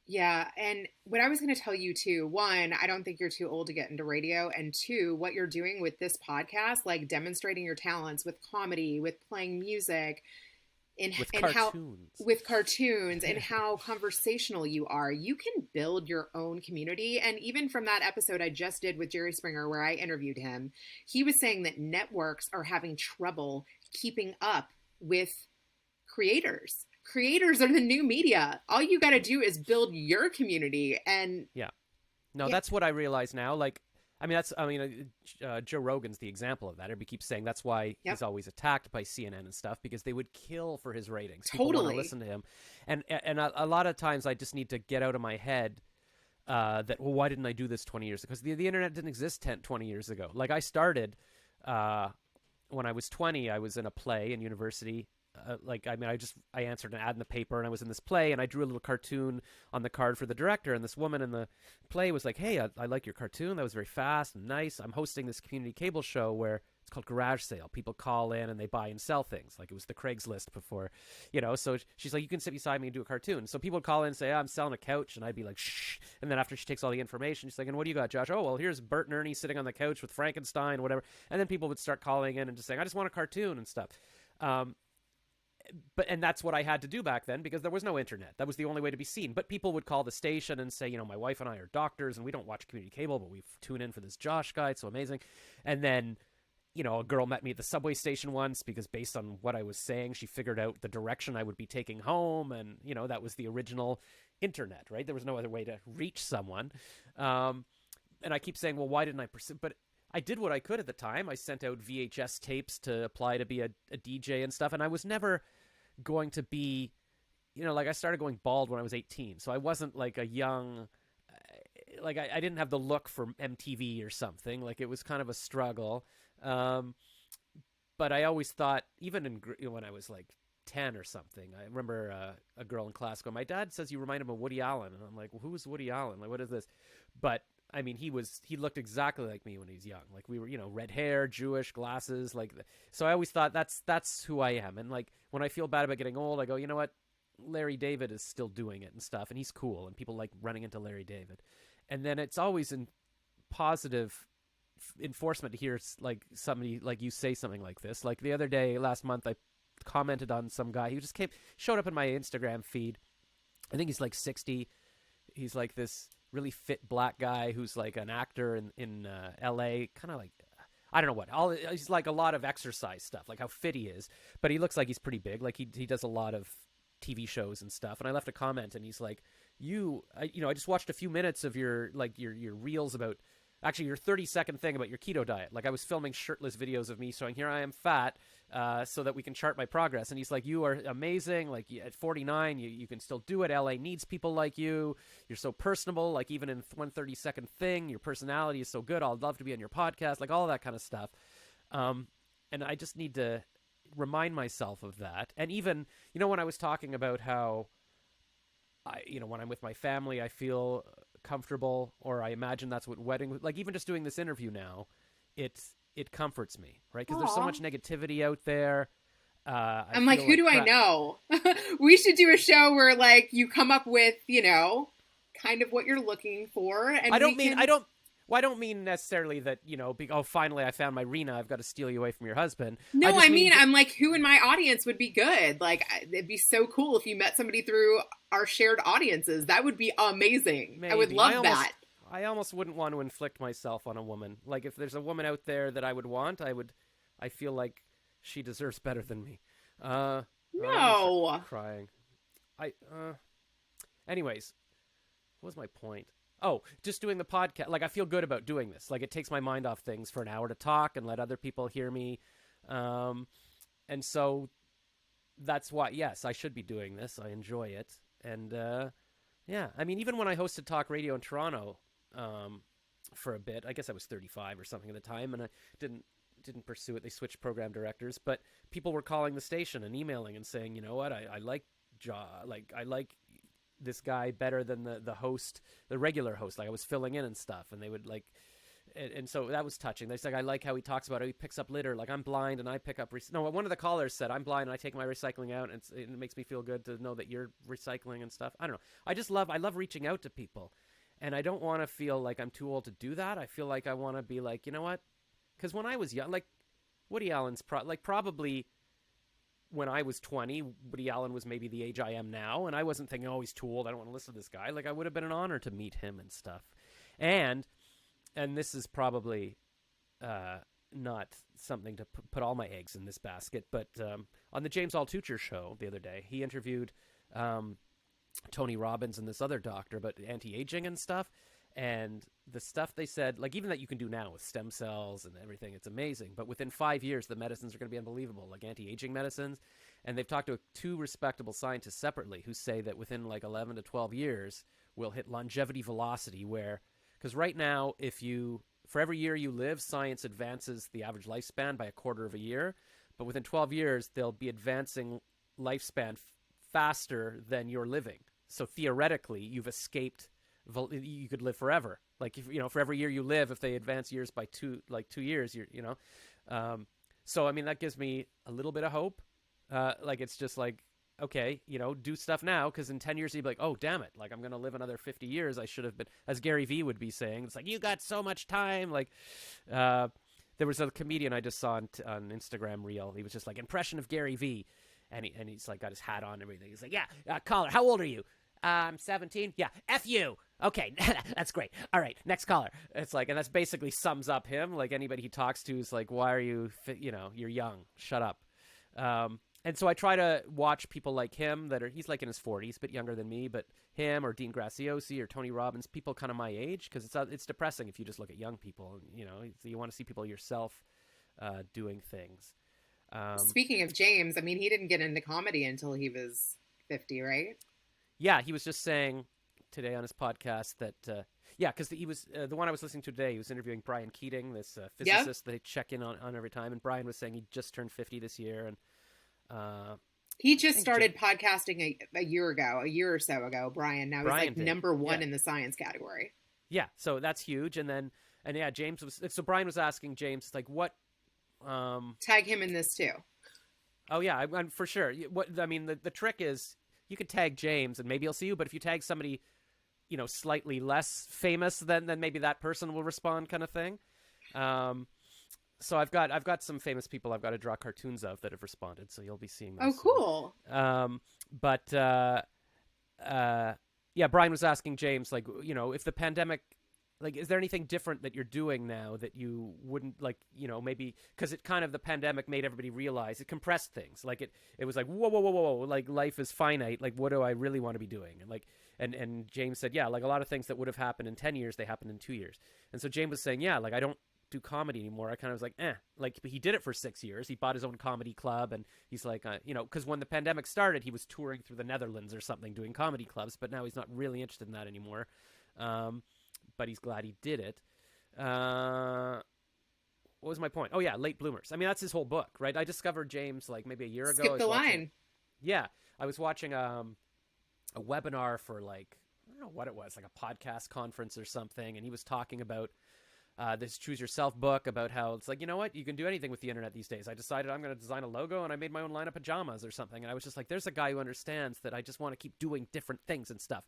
Yeah. And what I was going to tell you too, one, I don't think you're too old to get into radio. And two, what you're doing with this podcast, like demonstrating your talents with comedy, with playing music, With and how cartoons. with cartoons and how conversational you are, you can build your own community. And even from that episode I just did with Jerry Springer where I interviewed him, he was saying that networks are having trouble keeping up with creators. Creators are the new media. All you got to do is build your community. And Yeah. No, yeah, that's what I realize now. Like, Joe Rogan's the example of that. Everybody keeps saying that's why yep, he's always attacked by CNN and stuff, because they would kill for his ratings. People want to totally. listen to him, and a lot of times I just need to get out of my head that, well, why didn't I do this 20 years ago? Because the internet didn't exist 10, 20 years ago. Like I started when I was 20. I was in a play in university. I answered an ad in the paper, and I was in this play, and I drew a little cartoon on the card for the director. And this woman in the play was like, "Hey, I like your cartoon. That was very fast and nice. I'm hosting this community cable show where it's called Garage Sale. People call in and they buy and sell things. Like it was the Craigslist before, So she's like, you can sit beside me and do a cartoon. So people would call in and say, I'm selling a couch, and I'd be like, shh. And then after she takes all the information, she's like, and what do you got, Josh? Oh, well, here's Bert and Ernie sitting on the couch with Frankenstein, whatever. And then people would start calling in and just saying, I just want a cartoon and stuff. And that's what I had to do back then because there was no internet. That was the only way to be seen. But people would call the station and say, my wife and I are doctors and we don't watch community cable, but we tune in for this Josh guy. It's so amazing. And then, a girl met me at the subway station once because based on what I was saying, she figured out the direction I would be taking home. And, that was the original internet, right? There was no other way to reach someone. And I keep saying, well, why didn't I pursue? But I did what I could at the time. I sent out VHS tapes to apply to be a DJ and stuff. And I was never going to be, I started going bald when I was 18. So I wasn't like a young, I didn't have the look for MTV or something. Like it was kind of a struggle. But I always thought, even when I was like 10 or something, I remember a girl in class going, my dad says you remind him of Woody Allen. And I'm like, well, who is Woody Allen? Like, what is this? But he looked exactly like me when he was young. Like we were, red hair, Jewish, glasses, so I always thought that's who I am. And like when I feel bad about getting old, I go, you know what? Larry David is still doing it and stuff, and he's cool, and people like running into Larry David. And then it's always in positive enforcement to hear like somebody like you say something like this. Like the other day, last month, I commented on some guy who just showed up in my Instagram feed. I think he's like 60. He's like this really fit black guy who's like an actor in LA, kind of like, I don't know what. He's like a lot of exercise stuff, like how fit he is. But he looks like he's pretty big. Like he does a lot of TV shows and stuff. And I left a comment, and he's like, I just watched a few minutes of your reels about, actually your 30-second thing about your keto diet. Like I was filming shirtless videos of me showing here I am fat, so that we can chart my progress. And he's like, you are amazing. Like at 49, you can still do it. LA needs people like you. You're so personable. Like even in 1 30-second thing, your personality is so good. I'd love to be on your podcast. Like all that kind of stuff. And I just need to remind myself of that. And even, when I was talking about how when I'm with my family, I feel comfortable, or I imagine that's what wedding, like even just doing this interview now, it comforts me, right? Because there's so much negativity out there. I'm like, who do I know? We should do a show where like you come up with, kind of what you're looking for. And I don't mean necessarily that, finally I found my Reena, I've got to steal you away from your husband. No, I'm like, who in my audience would be good? Like, it'd be so cool if you met somebody through our shared audiences. That would be amazing. Maybe. I would love that. I almost wouldn't want to inflict myself on a woman. Like, if there's a woman out there that I would want, I feel like she deserves better than me. No. Crying. Anyways, what was my point? Oh, just doing the podcast. Like, I feel good about doing this. Like, it takes my mind off things for an hour to talk and let other people hear me. And so that's why, yes, I should be doing this. I enjoy it. And, yeah, I mean, even when I hosted talk radio in Toronto for a bit, I guess I was 35 or something at the time, and I didn't pursue it. They switched program directors, but people were calling the station and emailing and saying, you know what, I like I like this guy better than the host, the regular host. Like I was filling in and stuff, and they would like, and so that was touching. They said, I like how he talks about how he picks up litter. Like I'm blind and I pick up. One of the callers said, I'm blind and I take my recycling out, and it makes me feel good to know that you're recycling and stuff. I don't know. I love reaching out to people, and I don't want to feel like I'm too old to do that. I feel like I want to be like, you know what? Because when I was young, like Woody Allen's probably. When I was 20, Woody Allen was maybe the age I am now, and I wasn't thinking, oh, he's too old, I don't want to listen to this guy. Like, I would have been an honor to meet him and stuff. And this is probably not something to put all my eggs in this basket, but on the James Altucher show the other day, he interviewed Tony Robbins and this other doctor about anti-aging and stuff. And the stuff they said, like even that you can do now with stem cells and everything, it's amazing. But within 5 years, the medicines are going to be unbelievable, like anti-aging medicines. And they've talked to 2 respectable scientists separately who say that within like 11 to 12 years, we'll hit longevity velocity where, because right now, for every year you live, science advances the average lifespan by a quarter of a year. But within 12 years, they'll be advancing lifespan faster than you're living. So theoretically, you've escaped. You could live forever. Like if for every year you live, if they advance years by 2 years, so I mean that gives me a little bit of hope. Like it's just like, okay, do stuff now, because in 10 years you'd be like, oh damn it, like I'm gonna live another 50 years. I should have been, as Gary Vee would be saying, it's like you got so much time. Like there was a comedian I just saw on Instagram Reel. He was just like, impression of Gary Vee, and he's like got his hat on and everything. He's like, yeah, caller, how old are you? I'm 17. Yeah, F you. Okay, that's great. All right, next caller. It's like, and that's basically sums up him. Like anybody he talks to is like, why are you, you're young. Shut up. And so I try to watch people like him he's like in his 40s, but younger than me, but him or Dean Graciosi or Tony Robbins, people kind of my age, because it's depressing if you just look at young people. You want to see people yourself doing things. Speaking of James, I mean, he didn't get into comedy until he was 50, right? Yeah, he was just saying today on his podcast that, because he was, the one I was listening to today, he was interviewing Brian Keating, this physicist that they check in on every time, and Brian was saying he just turned 50 this year, and he just started podcasting a year or so ago, Brian. Now he's like number 1 in the science category. Yeah, so that's huge, and James so Brian was asking James, like, what... Tag him in this too. Oh, yeah, I'm for sure. The trick is... You could tag James and maybe he'll see you, but if you tag somebody, slightly less famous, then maybe that person will respond, kind of thing. So I've got some famous people I've got to draw cartoons of that have responded, so you'll be seeing those. Oh, cool. Brian was asking James, like, if the pandemic, like, is there anything different that you're doing now that you wouldn't, like, maybe, because it kind of, the pandemic made everybody realize, it compressed things. Like, it was like, whoa, like, life is finite. Like, what do I really want to be doing? And, like, and James said, yeah, like, a lot of things that would have happened in 10 years, they happened in 2 years. And so James was saying, yeah, like, I don't do comedy anymore. I kind of was like, like he did it for 6 years. He bought his own comedy club, and he's like, because when the pandemic started, he was touring through the Netherlands or something doing comedy clubs, but now he's not really interested in that anymore. But he's glad he did it. What was my point? Oh yeah, late bloomers. I mean, that's his whole book, right? I discovered James like maybe a year ago. Skip the line. Yeah, I was watching a webinar for like I don't know what it was, like a podcast conference or something, and he was talking about this Choose Yourself book about how it's like, you know what, you can do anything with the internet these days. I decided I'm going to design a logo, and I made my own line of pajamas or something, and I was just like, there's a guy who understands that I just want to keep doing different things and stuff.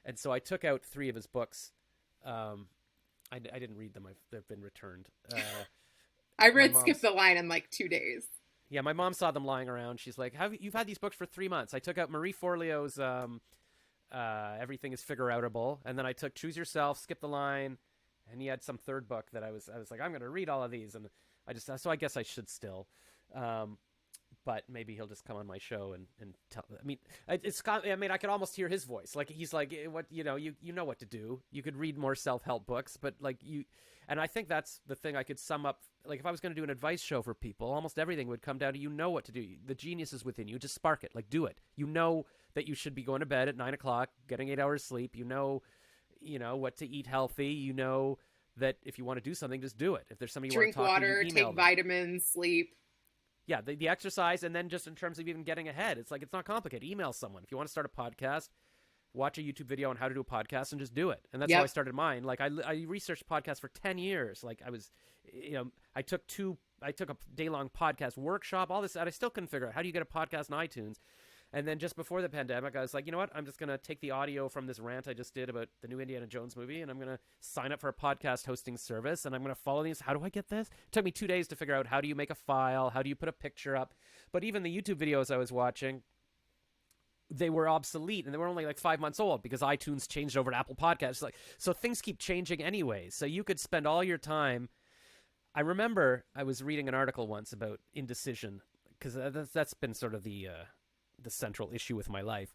And so I took out 3 of his books. I didn't read them. They've been returned. I read Skip the Line in like 2 days. Yeah, my mom saw them lying around. She's like, you've had these books for 3 months. I took out Marie Forleo's Everything is Figure Outable, and then I took Choose Yourself, Skip the Line, and he had some third book that I was like, I'm going to read all of these, and so I guess I should still. But maybe he'll just come on my show and tell. I mean, I could almost hear his voice. Like he's like, what you know what to do. You could read more self-help books, but like and I think that's the thing I could sum up. Like if I was going to do an advice show for people, almost everything would come down to what to do. The genius is within you. Just spark it. Like do it. You know that you should be going to bed at 9 o'clock, getting 8 hours sleep. You know what to eat healthy. You know that if you want to do something, just do it. If there's somebody you want to talk to, drink water, take vitamins, sleep. Yeah, the exercise, and then just in terms of even getting ahead, it's like it's not complicated. Email someone. If you want to start a podcast, watch a YouTube video on how to do a podcast and just do it. And that's how I started mine. Like I researched podcasts for 10 years. Like I was, I took a day-long podcast workshop, all this, and I still couldn't figure out how do you get a podcast on iTunes. And then just before the pandemic, I was like, you know what? I'm just going to take the audio from this rant I just did about the new Indiana Jones movie, and I'm going to sign up for a podcast hosting service, and I'm going to follow these. How do I get this? It took me 2 days to figure out how do you make a file, how do you put a picture up. But even the YouTube videos I was watching, they were obsolete, and they were only like 5 months old because iTunes changed over to Apple Podcasts. So things keep changing anyways. So you could spend all your time. I remember I was reading an article once about indecision because that's been sort of the central issue with my life.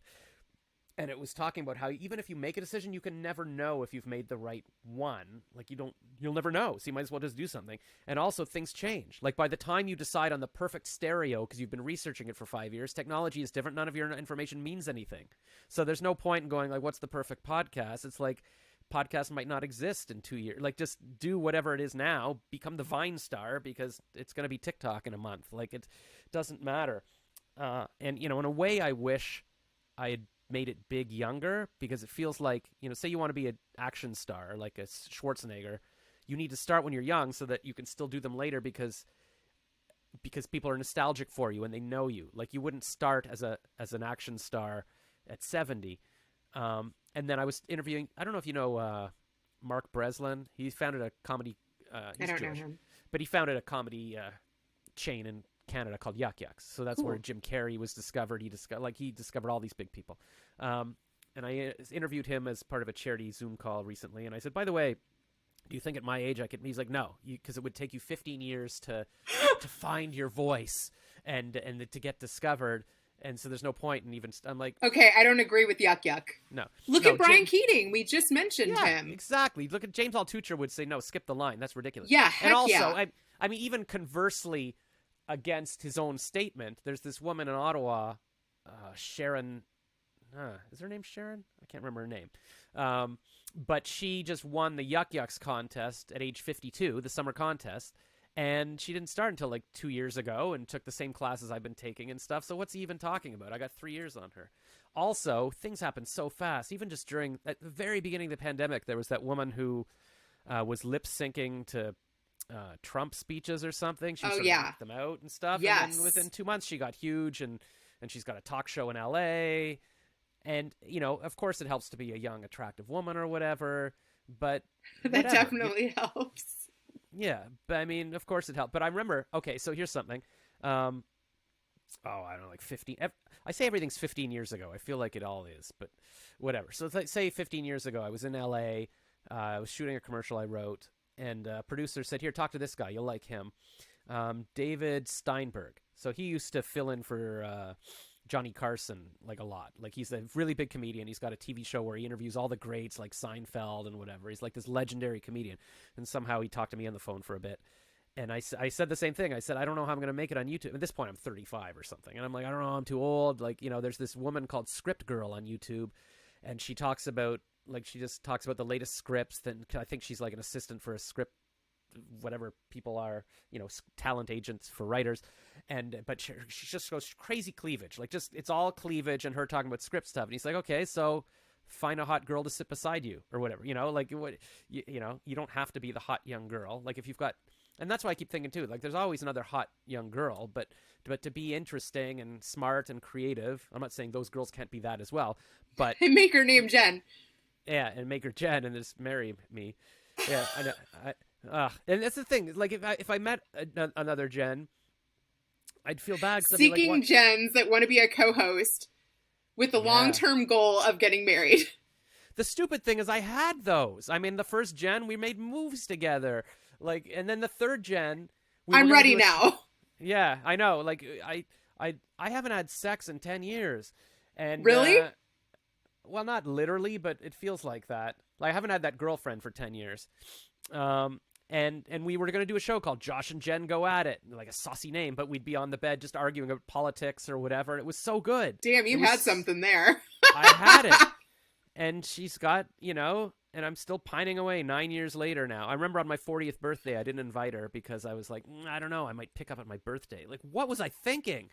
And it was talking about how even if you make a decision, you can never know if you've made the right one. Like you'll never know. So you might as well just do something. And also things change. Like by the time you decide on the perfect stereo, because you've been researching it for 5 years, technology is different. None of your information means anything. So there's no point in going like, what's the perfect podcast? It's like podcasts might not exist in 2 years. Like just do whatever it is now, become the Vine star because it's going to be TikTok in a month. Like it doesn't matter. And, in a way, I wish I had made it big younger because it feels like, say you want to be an action star like a Schwarzenegger, you need to start when you're young so that you can still do them later because people are nostalgic for you and they know you. Like you wouldn't start as an action star at 70. And then I was interviewing, I don't know if you know Mark Breslin. He founded a comedy, he's I don't Jewish, know him. but he founded a comedy chain in Canada called Yuck Yucks. So that's where Jim Carrey was discovered. He discovered all these big people. And I interviewed him as part of a charity Zoom call recently. And I said, by the way, do you think at my age I could? He's like, no, because it would take you 15 years to find your voice and to get discovered. And so there's no point in even. I'm like, okay, I don't agree with Yuck Yuck. No, look at Brian Keating. We just mentioned him. Exactly. Look at James Altucher would say, no, skip the line. That's ridiculous. Yeah, heck and also, yeah. I mean, even conversely. Against his own statement, there's this woman in Ottawa, Sharon. Is her name Sharon? I can't remember her name. But she just won the Yuck Yucks contest at age 52, the summer contest, and she didn't start until like 2 years ago and took the same classes I've been taking and stuff. So what's he even talking about? I got 3 years on her. Also, things happen so fast. Even just during at the very beginning of the pandemic, there was that woman who was lip syncing to Trump speeches or something. She sort of knocked them out and stuff. Yes. And then within 2 months she got huge and she's got a talk show in LA. And, of course it helps to be a young, attractive woman or whatever, but that definitely helps. Yeah. But I mean, of course it helped. But I remember, okay, so here's something. I don't know, like 15. I say everything's 15 years ago. I feel like it all is, but whatever. So let's say 15 years ago, I was in LA. I was shooting a commercial I wrote. And a producer said, here, talk to this guy. You'll like him. David Steinberg. So he used to fill in for Johnny Carson like a lot. Like he's a really big comedian. He's got a TV show where he interviews all the greats like Seinfeld and whatever. He's like this legendary comedian. And somehow he talked to me on the phone for a bit. And I said the same thing. I said, I don't know how I'm going to make it on YouTube. At this point, I'm 35 or something. And I'm like, I don't know, I'm too old. Like, there's this woman called Script Girl on YouTube. And she talks about, like, she just talks about the latest scripts. Then I think she's like an assistant for a script, whatever people are, talent agents for writers. But she just goes crazy cleavage. Like, just, it's all cleavage and her talking about script stuff. And he's like, okay, so find a hot girl to sit beside you or whatever, like what, you don't have to be the hot young girl. Like if you've got, and that's why I keep thinking too, like there's always another hot young girl, but to be interesting and smart and creative, I'm not saying those girls can't be that as well, but and make her name Jen. Yeah, and make her Jen and just marry me. Yeah, and that's the thing. Like if I met another Jen, I'd feel bad. Seeking like, Jens that want to be a co-host with the long-term goal of getting married. The stupid thing is I had those. I mean, the first Jen, we made movies together. Like, and then the third Jen, I'm ready now. Yeah, I know. Like, I haven't had sex in 10 years. And really? Well, not literally, but it feels like that. Like, I haven't had that girlfriend for 10 years. And we were going to do a show called Josh and Jen Go At It, like a saucy name, but we'd be on the bed just arguing about politics or whatever. It was so good. Damn, you had something there. I had it. And she's got, and I'm still pining away 9 years later now. I remember on my 40th birthday, I didn't invite her because I was like, I don't know, I might pick up at my birthday. Like, what was I thinking?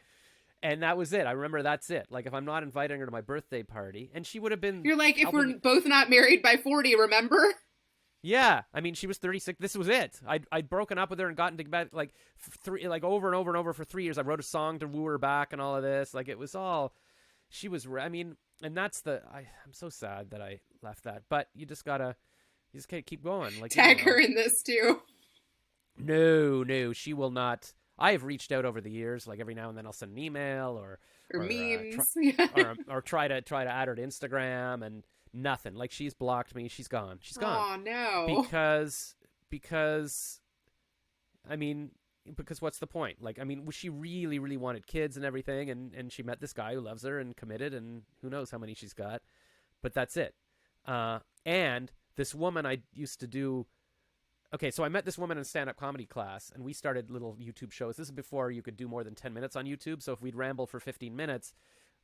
And that was it. I remember that's it. Like, if I'm not inviting her to my birthday party, and she would have been... You're like, if we're both not married by 40, remember? Yeah. I mean, she was 36. This was it. I'd broken up with her and gotten to bed, like, over and over and over for 3 years. I wrote a song to woo her back and all of this. Like, it was all... She was... I mean... And that's I'm so sad that I left that, but you just can't keep going. Like tag her in this too. No, she will not. I have reached out over the years, like every now and then I'll send an email or memes, or try to add her to Instagram and nothing. Like she's blocked me. She's gone. Oh no. Because, I mean. Because what's the point? Like, I mean, she really, really wanted kids and everything, and she met this guy who loves her and committed, and who knows how many she's got. But that's it. And this woman I used to do... Okay, so I met this woman in stand-up comedy class, and we started little YouTube shows. This is before you could do more than 10 minutes on YouTube, so if we'd ramble for 15 minutes,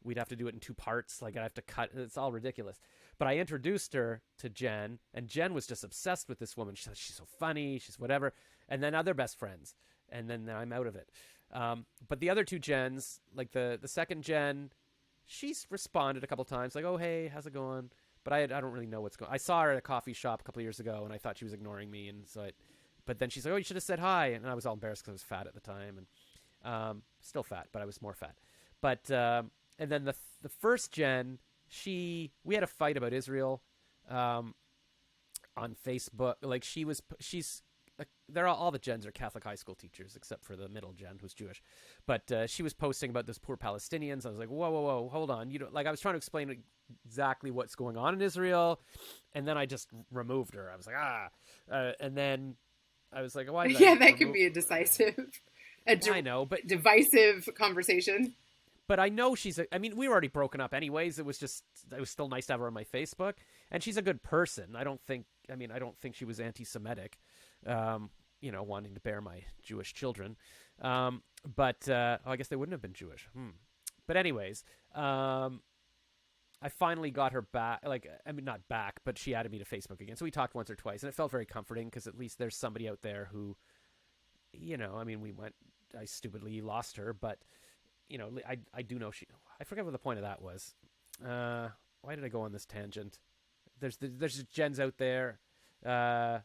we'd have to do it in 2 parts. Like, I'd have to cut. It's all ridiculous. But I introduced her to Jen, and Jen was just obsessed with this woman. She said, she's so funny, she's whatever. And then other best friends. And then I'm out of it. But the other 2 Jens, like the second Jen, she's responded a couple times, like, oh, hey, how's it going? But I don't really know what's going on. I saw her at a coffee shop a couple years ago, and I thought she was ignoring me. And so but then she's like, oh, you should have said hi. And I was all embarrassed because I was fat at the time. And still fat, but I was more fat. But and then the first Jen, we had a fight about Israel on Facebook. Like she's... They're all the Jens are Catholic high school teachers, except for the middle Jen, who's Jewish. But she was posting about those poor Palestinians. I was like, whoa, hold on. I was trying to explain exactly what's going on in Israel, and then I just removed her. I was like, and then I was like, why? That could be a decisive, I know, but divisive conversation. But I know I mean, we were already broken up anyways. It was still nice to have her on my Facebook, and she's a good person. I don't think she was anti-Semitic. Wanting to bear my Jewish children. But I guess they wouldn't have been Jewish. But anyways, I finally got her back. Like, I mean, not back, but she added me to Facebook again. So we talked once or twice, and it felt very comforting because at least there's somebody out there who, I mean, I stupidly lost her, but, I do know I forget what the point of that was. Why did I go on this tangent? There's Jens out there. I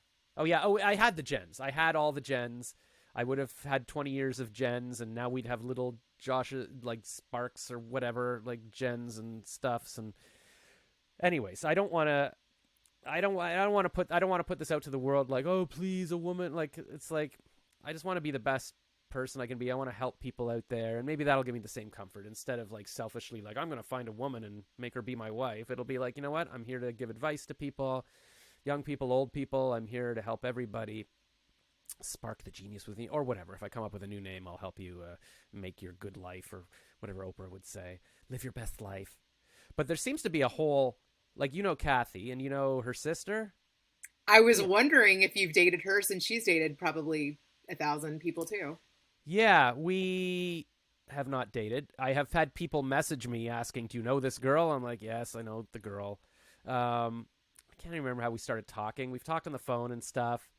had the Jens. I had all the Jens. I would have had 20 years of Jens, and now we'd have little Josh, like Sparks or whatever, like Jens and stuffs. And anyways, I don't want to put this out to the world like, oh, please, a woman. Like, it's like, I just want to be the best person I can be. I want to help people out there, and maybe that'll give me the same comfort instead of like selfishly, like, I'm going to find a woman and make her be my wife. It'll be like, you know what? I'm here to give advice to people. Young people, old people, I'm here to help everybody. spark the genius with me, or whatever. If I come up with a new name, I'll help you make your good life, or whatever Oprah would say. Live your best life. But there seems to be a whole, like, you know Kathy, and you know her sister? I was Yeah. wondering if you've dated her, since she's dated probably 1,000 people too. Yeah, we have not dated. I have had people message me asking, "Do you know this girl?" I'm like, "Yes, I know the girl." I can't even remember how we started talking. We've talked on the phone and stuff.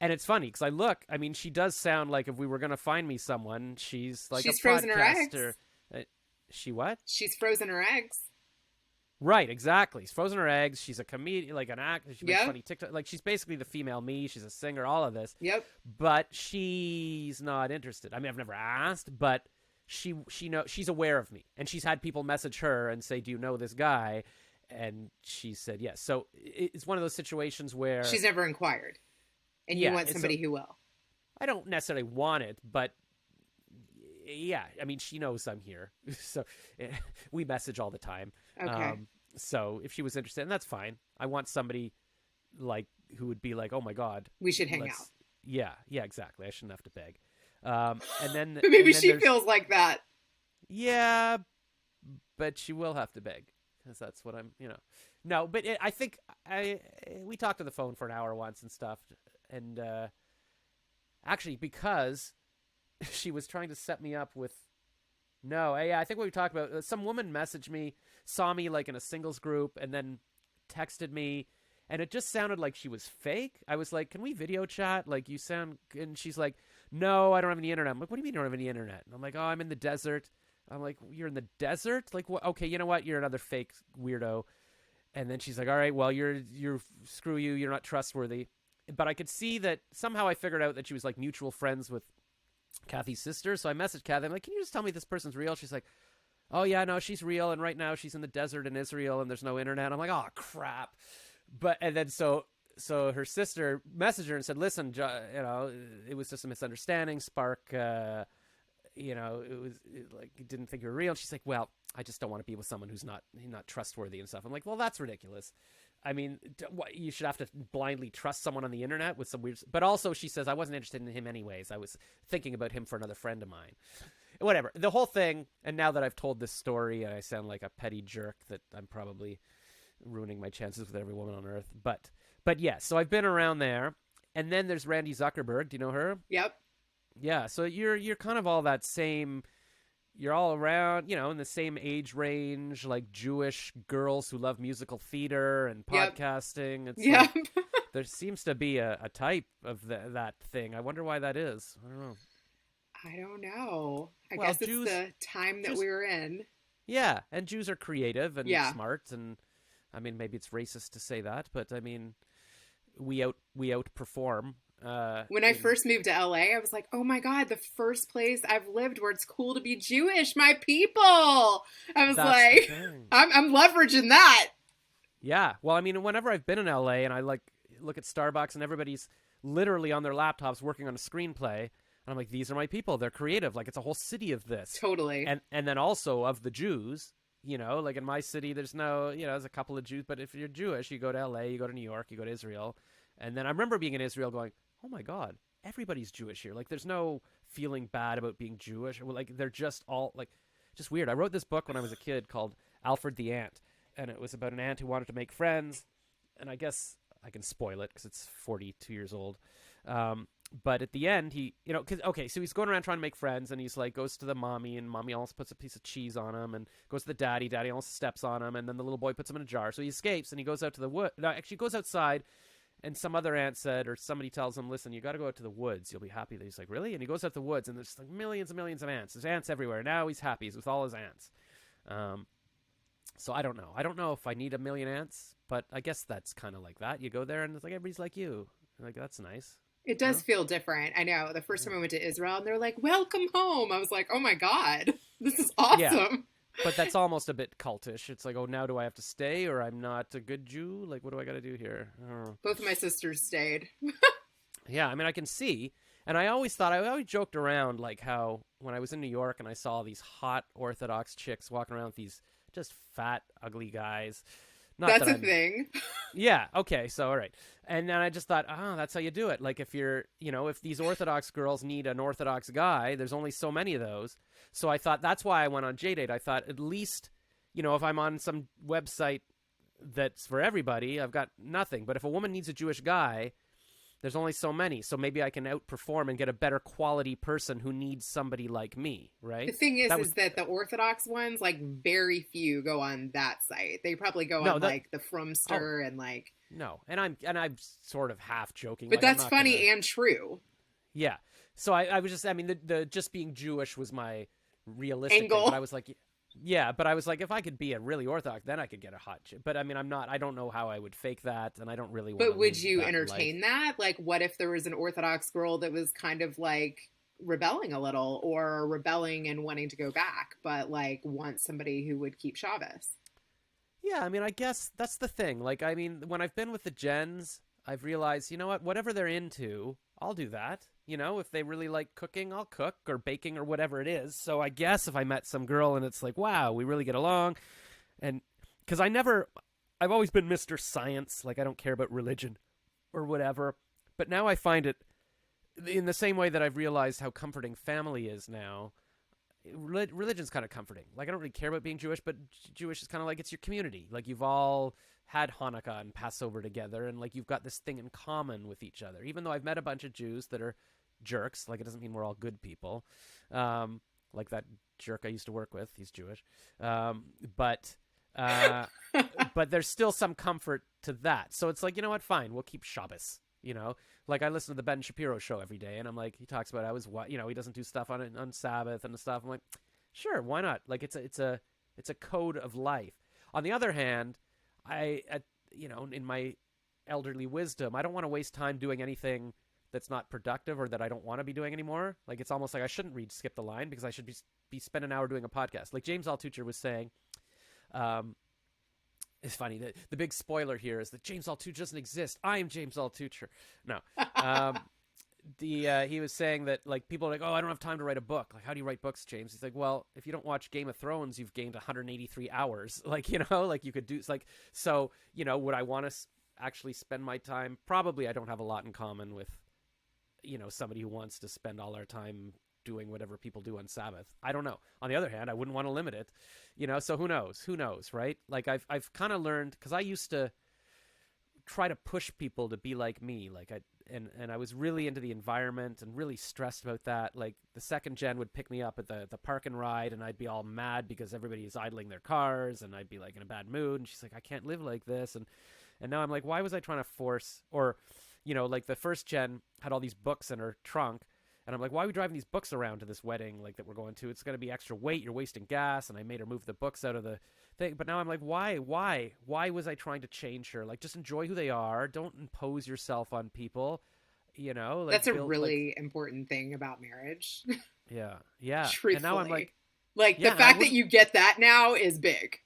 And it's funny because I mean, she does sound like if we were going to find me someone, she's like a She's frozen her eggs. podcaster. She what? She's frozen her eggs. Right, exactly. She's frozen her eggs. She's a comedian, like an actor. She makes Yep. funny TikTok. Like she's basically the female me. She's a singer, all of this. Yep. But she's not interested. I mean, I've never asked, but she's aware of me, and she's had people message her and say, "Do you know this guy?" And she said yes. So it's one of those situations where She's never inquired. And you want somebody who will. I don't necessarily want it, but yeah, I mean, she knows I'm here, so we message all the time. Okay. So if she was interested, and that's fine. I want somebody like who would be like, "Oh my God, We should hang out. Yeah, exactly. I shouldn't have to beg. And then But maybe and then she feels like that. Yeah, but she will have to beg because that's what I'm. No, but I think we talked on the phone for an hour once and stuff, and actually because she was trying to set me up with. No, yeah, I think what we talked about. Some woman messaged me, saw me like in a singles group, and then texted me, and it just sounded like she was fake. I was like, "Can we video chat? Like, you sound..." And she's like, "No, I don't have any internet." I'm like, "What do you mean you don't have any internet?" And I'm like, "Oh, I'm in the desert." I'm like, "You're in the desert? Like, what? Okay, you know what? You're another fake weirdo." And then she's like, "All right, well, you're screw you. You're not trustworthy." But I could see that somehow I figured out that she was like mutual friends with Kathy's sister. So I messaged Kathy. I'm like, "Can you just tell me this person's real?" She's like, "Oh yeah, no, she's real. And right now she's in the desert in Israel and there's no internet." I'm like, "Oh crap." And then so her sister messaged her and said, "Listen, it was just a misunderstanding. Spark, it was like, he didn't think you were real." And she's like, "Well, I just don't want to be with someone who's not trustworthy and stuff." I'm like, "Well, that's ridiculous. I mean, you should have to blindly trust someone on the internet with some weird..." But also, she says, "I wasn't interested in him anyways. I was thinking about him for another friend of mine." Whatever. The whole thing, and now that I've told this story, I sound like a petty jerk that I'm probably ruining my chances with every woman on earth. But yeah, so I've been around there. And then there's Randy Zuckerberg. Do you know her? Yep. Yeah, so you're kind of all that same... You're all around, in the same age range, like Jewish girls who love musical theater and podcasting. It's Yep. like, there seems to be a type of that thing. I wonder why that is. I don't know. I don't know. I Well, guess Jews- it's the time that we were in. Yeah, and Jews are creative and Yeah. smart, and I mean, maybe it's racist to say that, but I mean, we outperform. When I first moved to LA, I was like, "Oh my God, the first place I've lived where it's cool to be Jewish, my people." I was That's the like, thing. I'm leveraging that. Yeah, well, I mean, whenever I've been in LA and I like look at Starbucks and everybody's literally on their laptops working on a screenplay, and I'm like, these are my people. They're creative. Like, it's a whole city of this. Totally. And then also of the Jews, like in my city, there's no, there's a couple of Jews, but if you're Jewish, you go to LA, you go to New York, you go to Israel. And then I remember being in Israel going, "Oh my God, everybody's Jewish here." Like, there's no feeling bad about being Jewish. Like, they're just all like, just weird. I wrote this book when I was a kid called Alfred the Ant, and it was about an ant who wanted to make friends. And I guess I can spoil it because it's 42 years old. But at the end, he, so he's going around trying to make friends, and he's like, goes to the mommy, and mommy almost puts a piece of cheese on him, and goes to the daddy almost steps on him, and then the little boy puts him in a jar. So he escapes, and he goes out to the wood. No, actually, he goes outside. And some other ant said, or somebody tells him, "Listen, you got to go out to the woods. You'll be happy." He's like, "Really?" And he goes out to the woods, and there's like millions and millions of ants. There's ants everywhere. Now he's happy. He's with all his ants. So I don't know. I don't know if I need a million ants, but I guess that's kind of like that. You go there, and it's like everybody's like you. Like, that's nice. It does feel different. I know. The first time I went to Israel, and they're like, "Welcome home." I was like, "Oh my God, this is awesome." Yeah. But that's almost a bit cultish. It's like, oh, now do I have to stay, or I'm not a good Jew? Like, what do I got to do here? I don't know. Both of my sisters stayed. Yeah, I mean, I can see. And I always joked around, like, how when I was in New York and I saw these hot Orthodox chicks walking around with these just fat, ugly guys, Not That's that a I'm thing. Yeah, okay, so all right. And then I just thought, oh, that's how you do it. Like if you're, if these Orthodox girls need an Orthodox guy, there's only so many of those. So I thought that's why I went on JDate. I thought at least, if I'm on some website that's for everybody, I've got nothing. But if a woman needs a Jewish guy, there's only so many. So maybe I can outperform and get a better quality person who needs somebody like me, The right? thing is, That was is that the Orthodox ones, like very few go on that site. They probably go no, on that like the oh, Frumster and like, no. And I'm sort of half joking. but Like I'm that's not gonna funny and true. Yeah. So I was just, I mean, the just being Jewish was my realistic thing. But Angle. I was like, yeah, but I was like, if I could be a really Orthodox, then I could get a hot chick. But I mean, I don't know how I would fake that. And I don't really want to But would live you that life. entertain that? Like, what if there was an Orthodox girl that was kind of like rebelling a little or rebelling and wanting to go back, but like wants somebody who would keep Shabbos? Yeah. I mean, I guess that's the thing. Like, I mean, when I've been with the Gens, I've realized, you know what, whatever they're into, I'll do that. If they really like cooking, I'll cook or baking or whatever it is. So I guess if I met some girl and it's like, wow, we really get along. And because I've always been Mr. Science. Like, I don't care about religion or whatever. But now I find it in the same way that I've realized how comforting family is now. Religion's kind of comforting. Like, I don't really care about being Jewish, but Jewish is kind of like it's your community. Like, you've all had Hanukkah and Passover together, and like you've got this thing in common with each other. Even though I've met a bunch of Jews that are jerks, like it doesn't mean we're all good people. Like that jerk I used to work with, he's Jewish. But uh, but there's still some comfort to that. So it's like, you know what? Fine, we'll keep Shabbos. Like I listen to the Ben Shapiro show every day, and I'm like, he talks about he doesn't do stuff on Sabbath and stuff. I'm like, sure, why not? Like it's a code of life. On the other hand, in my elderly wisdom, I don't want to waste time doing anything that's not productive or that I don't want to be doing anymore. Like it's almost like I shouldn't read Skip the Line because I should be spend an hour doing a podcast. Like James Altucher was saying. It's funny that the big spoiler here is that James Altucher doesn't exist. I am James Altucher. No. He was saying that like people are like, oh, I don't have time to write a book. Like, how do you write books, James? He's like, well, if you don't watch Game of Thrones, you've gained 183 hours. Like, like you could do. It's like, so would I want to actually spend my time? Probably, I don't have a lot in common with, somebody who wants to spend all our time doing whatever people do on Sabbath. I don't know. On the other hand, I wouldn't want to limit it, so who knows, right? Like I've kind of learned, because I used to try to push people to be like me. Like I was really into the environment and really stressed about that. Like the second gen would pick me up at the park and ride, and I'd be all mad because everybody is idling their cars, and I'd be like in a bad mood. And she's like, I can't live like this. And now I'm like, why was I trying to force, or, like the first gen had all these books in her trunk. And I'm like, why are we driving these books around to this wedding like that we're going to? It's going to be extra weight. You're wasting gas. And I made her move the books out of the thing. But now I'm like, why was I trying to change her? Like, just enjoy who they are. Don't impose yourself on people. Like That's a build, really important thing about marriage. yeah. Truthfully. And now I'm like the yeah, fact that you get that now is big.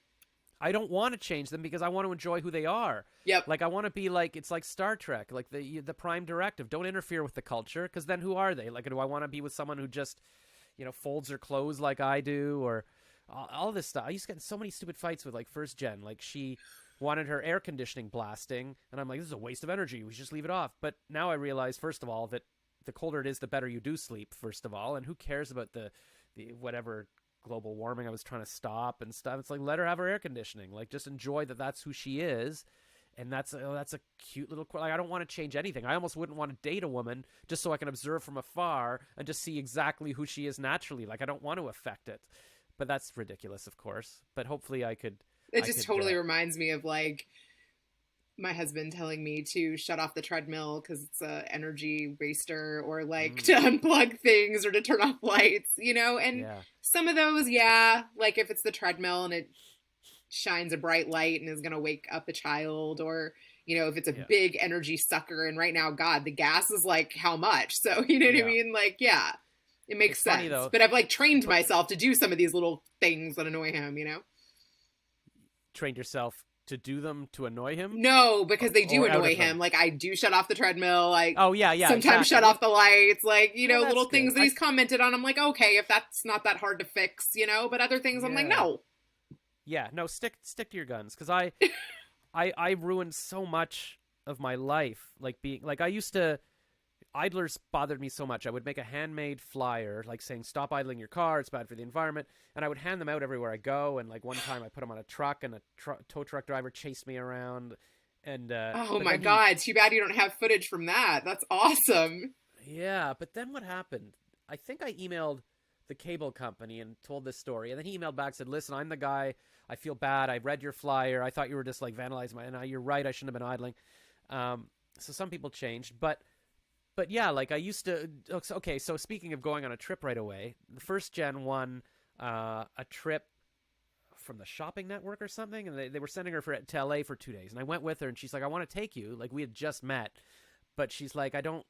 I don't want to change them because I want to enjoy who they are. Yep. Like I want to be like, it's like Star Trek, like the prime directive. Don't interfere with the culture, because then who are they? Like, do I want to be with someone who just, folds her clothes like I do, or all this stuff? I used to get in so many stupid fights with like first gen. Like she wanted her air conditioning blasting, and I'm like, this is a waste of energy. We should just leave it off. But now I realize, first of all, that the colder it is, the better you do sleep. First of all, and who cares about the whatever global warming I was trying to stop and stuff. It's like, let her have her air conditioning. Like, just enjoy that that's who she is. And that's a cute little, like, I don't want to change anything. I almost wouldn't want to date a woman just so I can observe from afar and just see exactly who she is naturally. Like, I don't want to affect it. But that's ridiculous, of course. But hopefully I could. It just totally reminds me of like my husband telling me to shut off the treadmill because it's a energy waster, or like to unplug things or to turn off lights, and some of those, like if it's the treadmill and it shines a bright light and is going to wake up a child, or if it's a big energy sucker, and right now, God, the gas is like how much, so what I mean, like it makes sense. Funny, though, but I've like trained myself to do some of these little things that annoy him. Trained yourself to do them to annoy him? No, because they do annoy him. Like, I do shut off the treadmill. Like, sometimes shut off the lights. Like, little things that he's commented on. I'm like, okay, if that's not that hard to fix, but other things I'm like, no. Yeah, no, stick to your guns, because I I ruined so much of my life. Like being like I used to. Idlers bothered me so much. I would make a handmade flyer, like saying "Stop idling your car; it's bad for the environment," and I would hand them out everywhere I go. And like one time, I put them on a truck, and a tow truck driver chased me around. And Oh but my then he, God, too bad you don't have footage from that. That's awesome. yeah. But then what happened? I think I emailed the cable company and told this story, and then he emailed back and said, "Listen, I'm the guy. I feel bad. I read your flyer. I thought you were just like vandalizing my. And you're right. I shouldn't have been idling." So some people changed, but yeah, like I used to. Okay, so speaking of going on a trip right away, the first gen won a trip from the shopping network or something, and they were sending her to LA for 2 days, and I went with her, and she's like, "I want to take you." Like we had just met, but she's like, "I don't."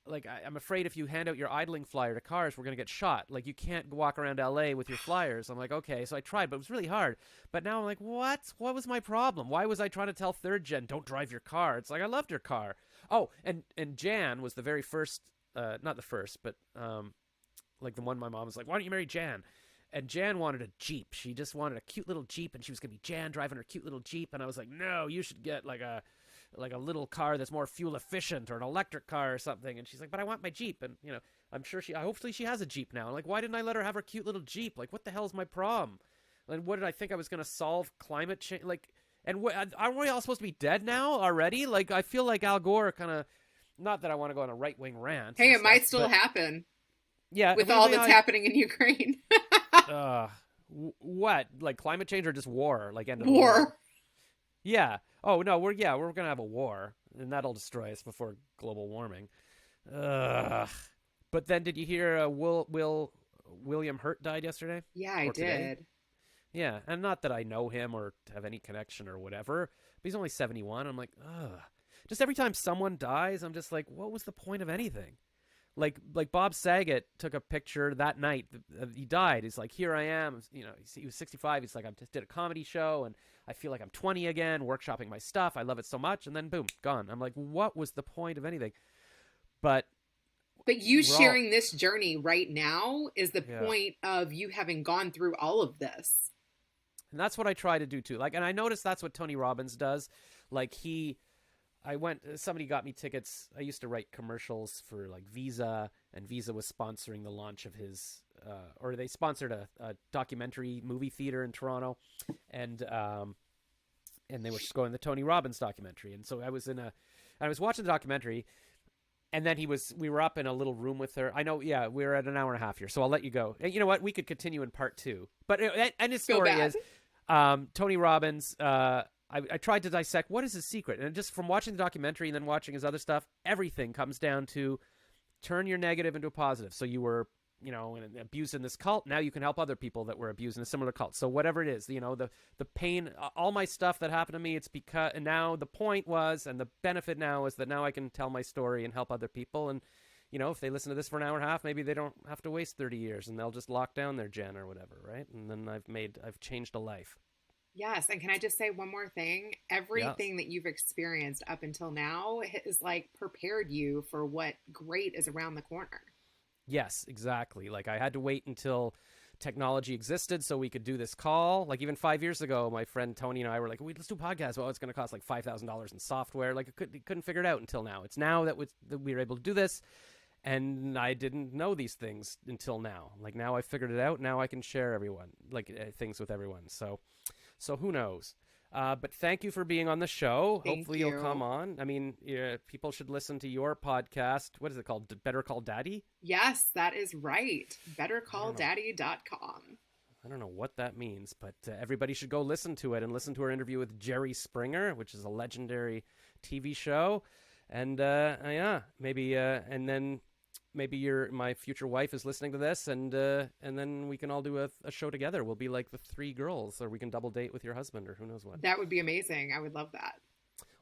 Like I'm afraid if you hand out your idling flyer to cars, we're gonna get shot. Like you can't walk around LA with your flyers. I'm like, okay, so I tried, but it was really hard. But now I'm like, what? What was my problem? Why was I trying to tell third gen don't drive your car? It's like I loved your car. Oh, and Jan was the very first, not the first, but like the one my mom was like, why don't you marry Jan? And Jan wanted a Jeep. She just wanted a cute little Jeep, and she was gonna be Jan driving her cute little Jeep. And I was like, no, you should get like a little car that's more fuel efficient or an electric car or something. And she's like, but I want my Jeep. And, you know, I'm sure hopefully she has a Jeep now. I'm like, why didn't I let her have her cute little Jeep? Like, what the hell is my problem? And what did I think I was going to solve climate change? Like, and aren't we all supposed to be dead now already? Like, I feel like Al Gore kind of, not that I want to go on a right wing rant. Hey, And it stuff, might still but happen yeah, with all that's happening in Ukraine. uh, what? Like climate change or just war? Like end of the War. world? Yeah. Oh no, we're gonna have a war, and that'll destroy us before global warming. Ugh. But then, did you hear William Hurt died yesterday Yeah, I or today? did. Yeah, and not that I know him or have any connection or whatever, but he's only 71. I'm like, ugh. Just every time someone dies, I'm just like, what was the point of anything? Like Bob Saget took a picture that night. He died. He's like, here I am. You know, he was 65. He's like, I just did a comedy show, and I feel like I'm 20 again, workshopping my stuff. I love it so much. And then boom, gone. I'm like, what was the point of anything? But But you we're all, sharing this journey right now is the yeah. point of you having gone through all of this. And that's what I try to do too. Like, and I noticed that's what Tony Robbins does. Like somebody got me tickets. I used to write commercials for like Visa, and Visa was sponsoring the launch of his, or they sponsored a documentary movie theater in Toronto, and they were just going the Tony Robbins documentary. And so I was watching the documentary, and then we were up in a little room with her. I know, yeah, we were at an hour and a half here, so I'll let you go. And you know what? We could continue in part 2. But and his story is, Tony Robbins. I tried to dissect what is his secret, and just from watching the documentary and then watching his other stuff, everything comes down to turn your negative into a positive. So you were, you know, abused in this cult. Now you can help other people that were abused in a similar cult. So whatever it is, you know, the pain, all my stuff that happened to me, it's because, and now the point was, and the benefit now is that now I can tell my story and help other people. And, you know, if they listen to this for an hour and a half, maybe they don't have to waste 30 years and they'll just lock down their gen or whatever. Right. And then I've changed a life. Yes. And can I just say one more thing? Everything that you've experienced up until now has like prepared you for what great is around the corner. Yes, exactly. Like I had to wait until technology existed so we could do this call. Like even 5 years ago, my friend Tony and I were like, "Wait, let's do a podcast." Well, it's going to cost like $5,000 in software. Like couldn't figure it out until now. It's now that we were able to do this. And I didn't know these things until now. Like now I figured it out. Now I can share things with everyone. So who knows? But thank you for being on the show. Thank Hopefully you. you'll come on. I mean, people should listen to your podcast. What is it called? Better Call Daddy? Yes, that is right. BetterCallDaddy.com. I don't know what that means, but everybody should go listen to it and listen to her interview with Jerry Springer, which is a legendary TV show. And yeah, maybe and then maybe my future wife is listening to this, and then we can all do a show together. We'll be like the 3 girls, or we can double date with your husband, or who knows what. That would be amazing. I would love that.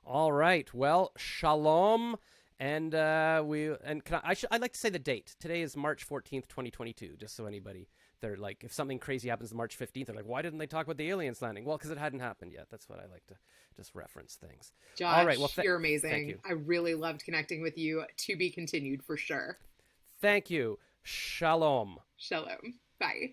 All right. Well, shalom, and I'd like to say the date. Today is March 14th, 2022. Just so anybody, they're like, if something crazy happens on March 15th, they're like, why didn't they talk about the aliens landing? Well, because it hadn't happened yet. That's what I like to just reference things. Josh, all right. Well, you're amazing. Thank you. I really loved connecting with you. To be continued for sure. Thank you. Shalom. Shalom. Bye.